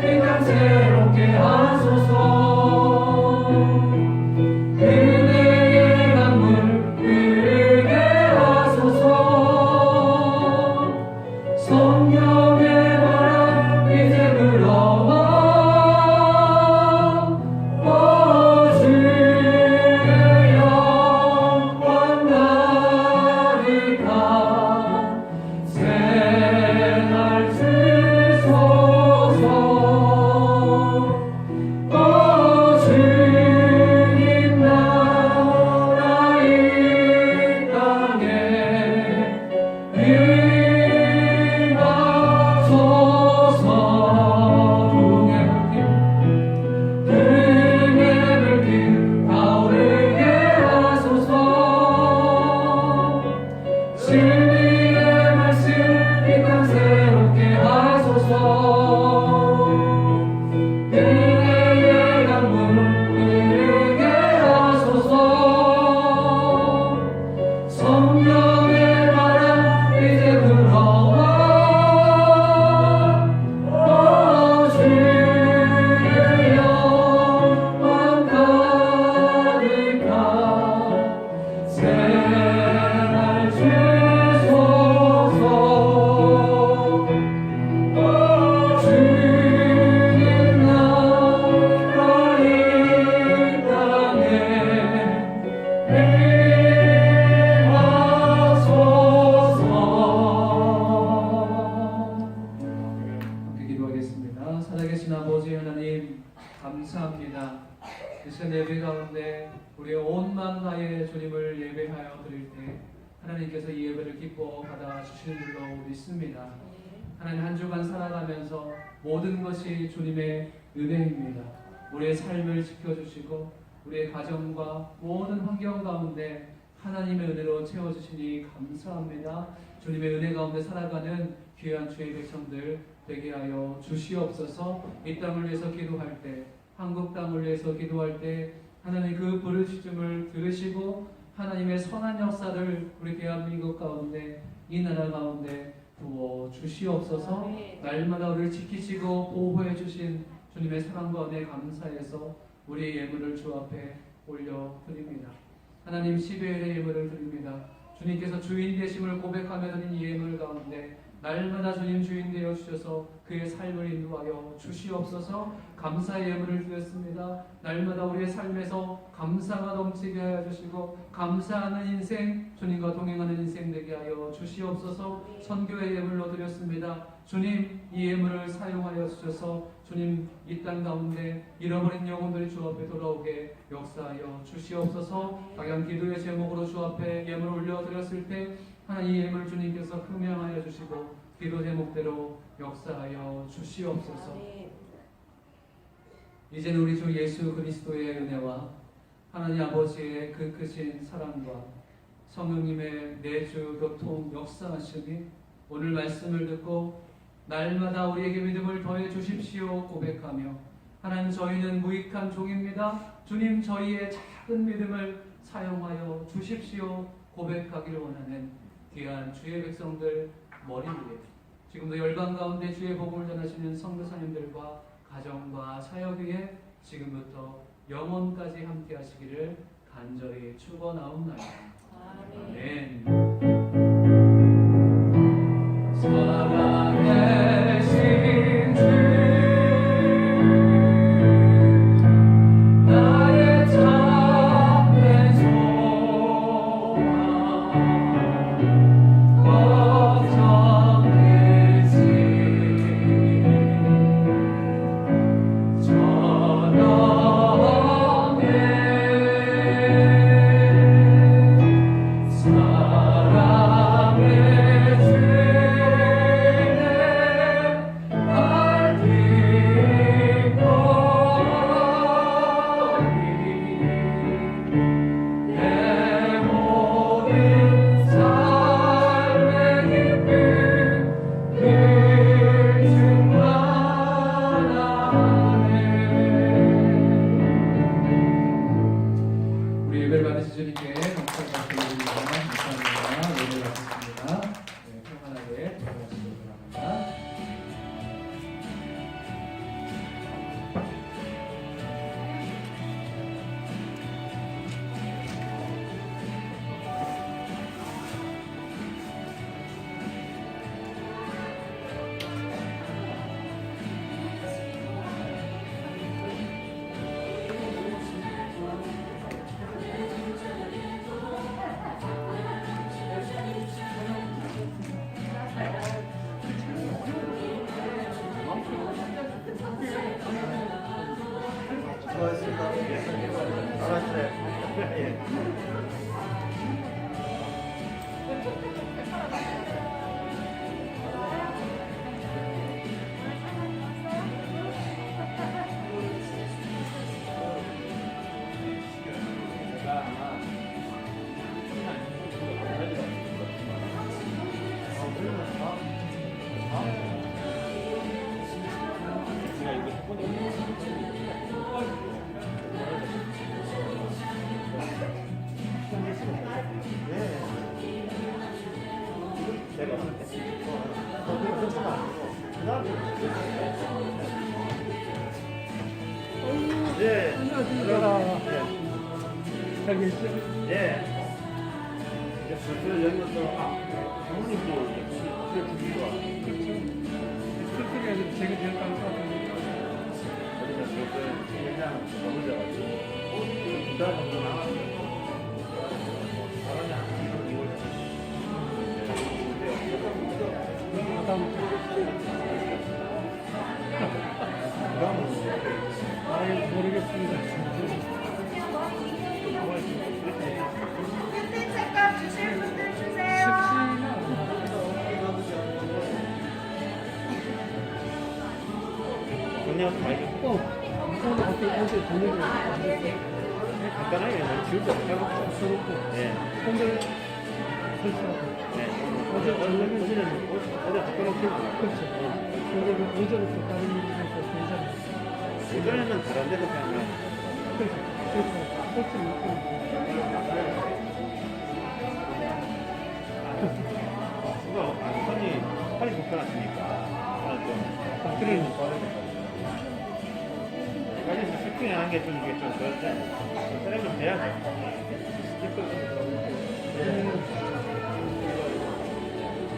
이 땅 새롭게 하소서. 은혜의 강물 흐르게 하소서. 성령의 바람 이제 불어와. 오 주의 영광 가득한 새날 주소서. 오 주님 나라 이 땅에 임하소서. 등의 불길 타오르게 하소서. 진리의 말씀 이 땅 새롭게 하소서. 은혜의 강물 흐르게 하소서. 성령의 바람 이제 불어와. 오 주의 영광 가득한 새날 주소서. 오 주님 나라 이 땅에 임하소서. 함께 기도하겠습니다. 살아계신 아버지 하나님 감사합니다. 이 시간 예배 가운데 우리의 온 마음 다해 주님을 예배하여 드릴 때 하나님께서 이 예배를 기뻐 받아 주시는 줄로 믿습니다. 하나님 한 주간 살아가면서 모든 것이 주님의 은혜입니다. 우리의 삶을 지켜주시고 우리의 가정과 모든 환경 가운데 하나님의 은혜로 채워주시니 감사합니다. 주님의 은혜 가운데 살아가는 귀한 주의 백성들 되게 하여 주시옵소서. 이 땅을 위해서 기도할 때, 한국 땅을 위해서 기도할 때 하나님 그 부르짖음을 들으시고 하나님의 선한 역사를 우리 대한민국 가운데, 이 나라 가운데 부어 주시옵소서. 날마다 우리를 지키시고 보호해 주신 주님의 사랑과 은혜 감사해서 우리의 예물을 주 앞에 올려드립니다. 하나님 12일의 예물을 드립니다. 주님께서 주인 되심을 고백하며 드린 이 예물 가운데 날마다 주님 주인 되어 주셔서 그의 삶을 인도하여 주시옵소서. 감사의 예물을 드렸습니다. 날마다 우리의 삶에서 감사가 넘치게 하여 주시고 감사하는 인생, 주님과 동행하는 인생 되게 하여 주시옵소서. 선교의 예물로 드렸습니다. 주님 이 예물을 사용하여 주셔서 주님 이 땅 가운데 잃어버린 영혼들이 주 앞에 돌아오게 역사하여 주시옵소서. 각양 기도의 제목으로 주 앞에 예물 올려드렸을 때 하나님 이 예물 주님께서 흠양하여 주시고 기도 제목대로 역사하여 주시옵소서. 이제는 우리 주 예수 그리스도의 은혜와 하나님 아버지의 그 크신 사랑과 성령님의 내주 교통 역사하심이 오늘 말씀을 듣고 날마다 우리에게 믿음을 더해 주십시오 고백하며 하나님 저희는 무익한 종입니다. 주님 저희의 작은 믿음을 사용하여 주십시오 고백하기를 원하는 귀한 주의 백성들 머리 위에 지금도 열방 가운데 주의 복음을 전하시는 성도사님들과 가정과 사역 위에 지금부터 영원까지 함께 하시기를 간절히 축원하옵나이다. 아멘. 알았어요. 예. 예. 저기 있어. 예. 이제 슬슬 여기서 부모님도 이제 준비가 그렇죠. 제가 제일 깜짝이야. 어디서 슬슬 그냥 넘어져가지고 부담 없고 나왔어요. 사람이 안 하는 2월 아예 모르겠습니다. 흰색 색깔 주실 분들 주세요. 그냥 많이 어제 저녁에 간단하게 너무 지울 거 해놓고 써놓고 예. 손들 설치하고 네. 어제 저녁에 어제 갖다 놓기만 그렇죠. 그리고 오전부터 다른 일을 해서 괜찮아요. 예전에는 다른 데서 그냥 그렇죠. 그래서 설치 놓고 누가 손이 팔이 불편하시니까 좀 그래. 여기서 스프링 하는 게 좀 이게 좀 그런데 사람 좀 돼야죠.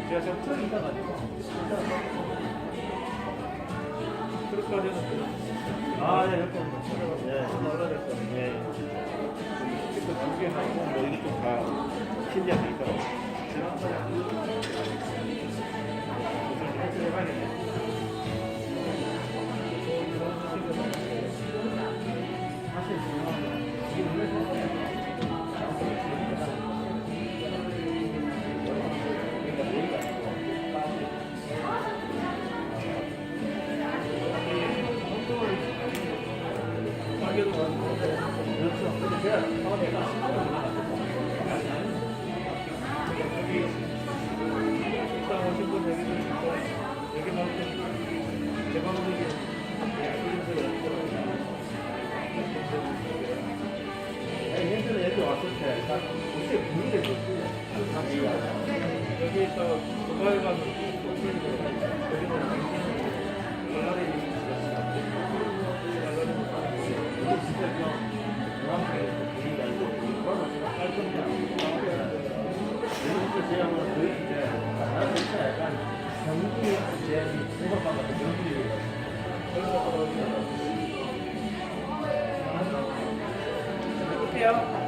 제가 좀 틀이 있어가지고 트럭까지는 아, 네, 이렇게 네, 올라갔어. 네. 이거 두개 하고 뭐 이게 좀 다 신기한 게 있더라고. 무슨 해봐야겠네. 예전에 여기 왔을 때, 딱, 그때 분위기를 줬지. 여기 있다가, 두바이 가서, 여기는, 연락이 있었어. 이게 진짜 좀, 중앙에 분위기가 있고, 그거는 깔끔하게. 여기서 제안은 거의 이제, 나는 진짜 약간, 경기 제안이 생각보다 그런 분위기가 그래서, 해볼게요.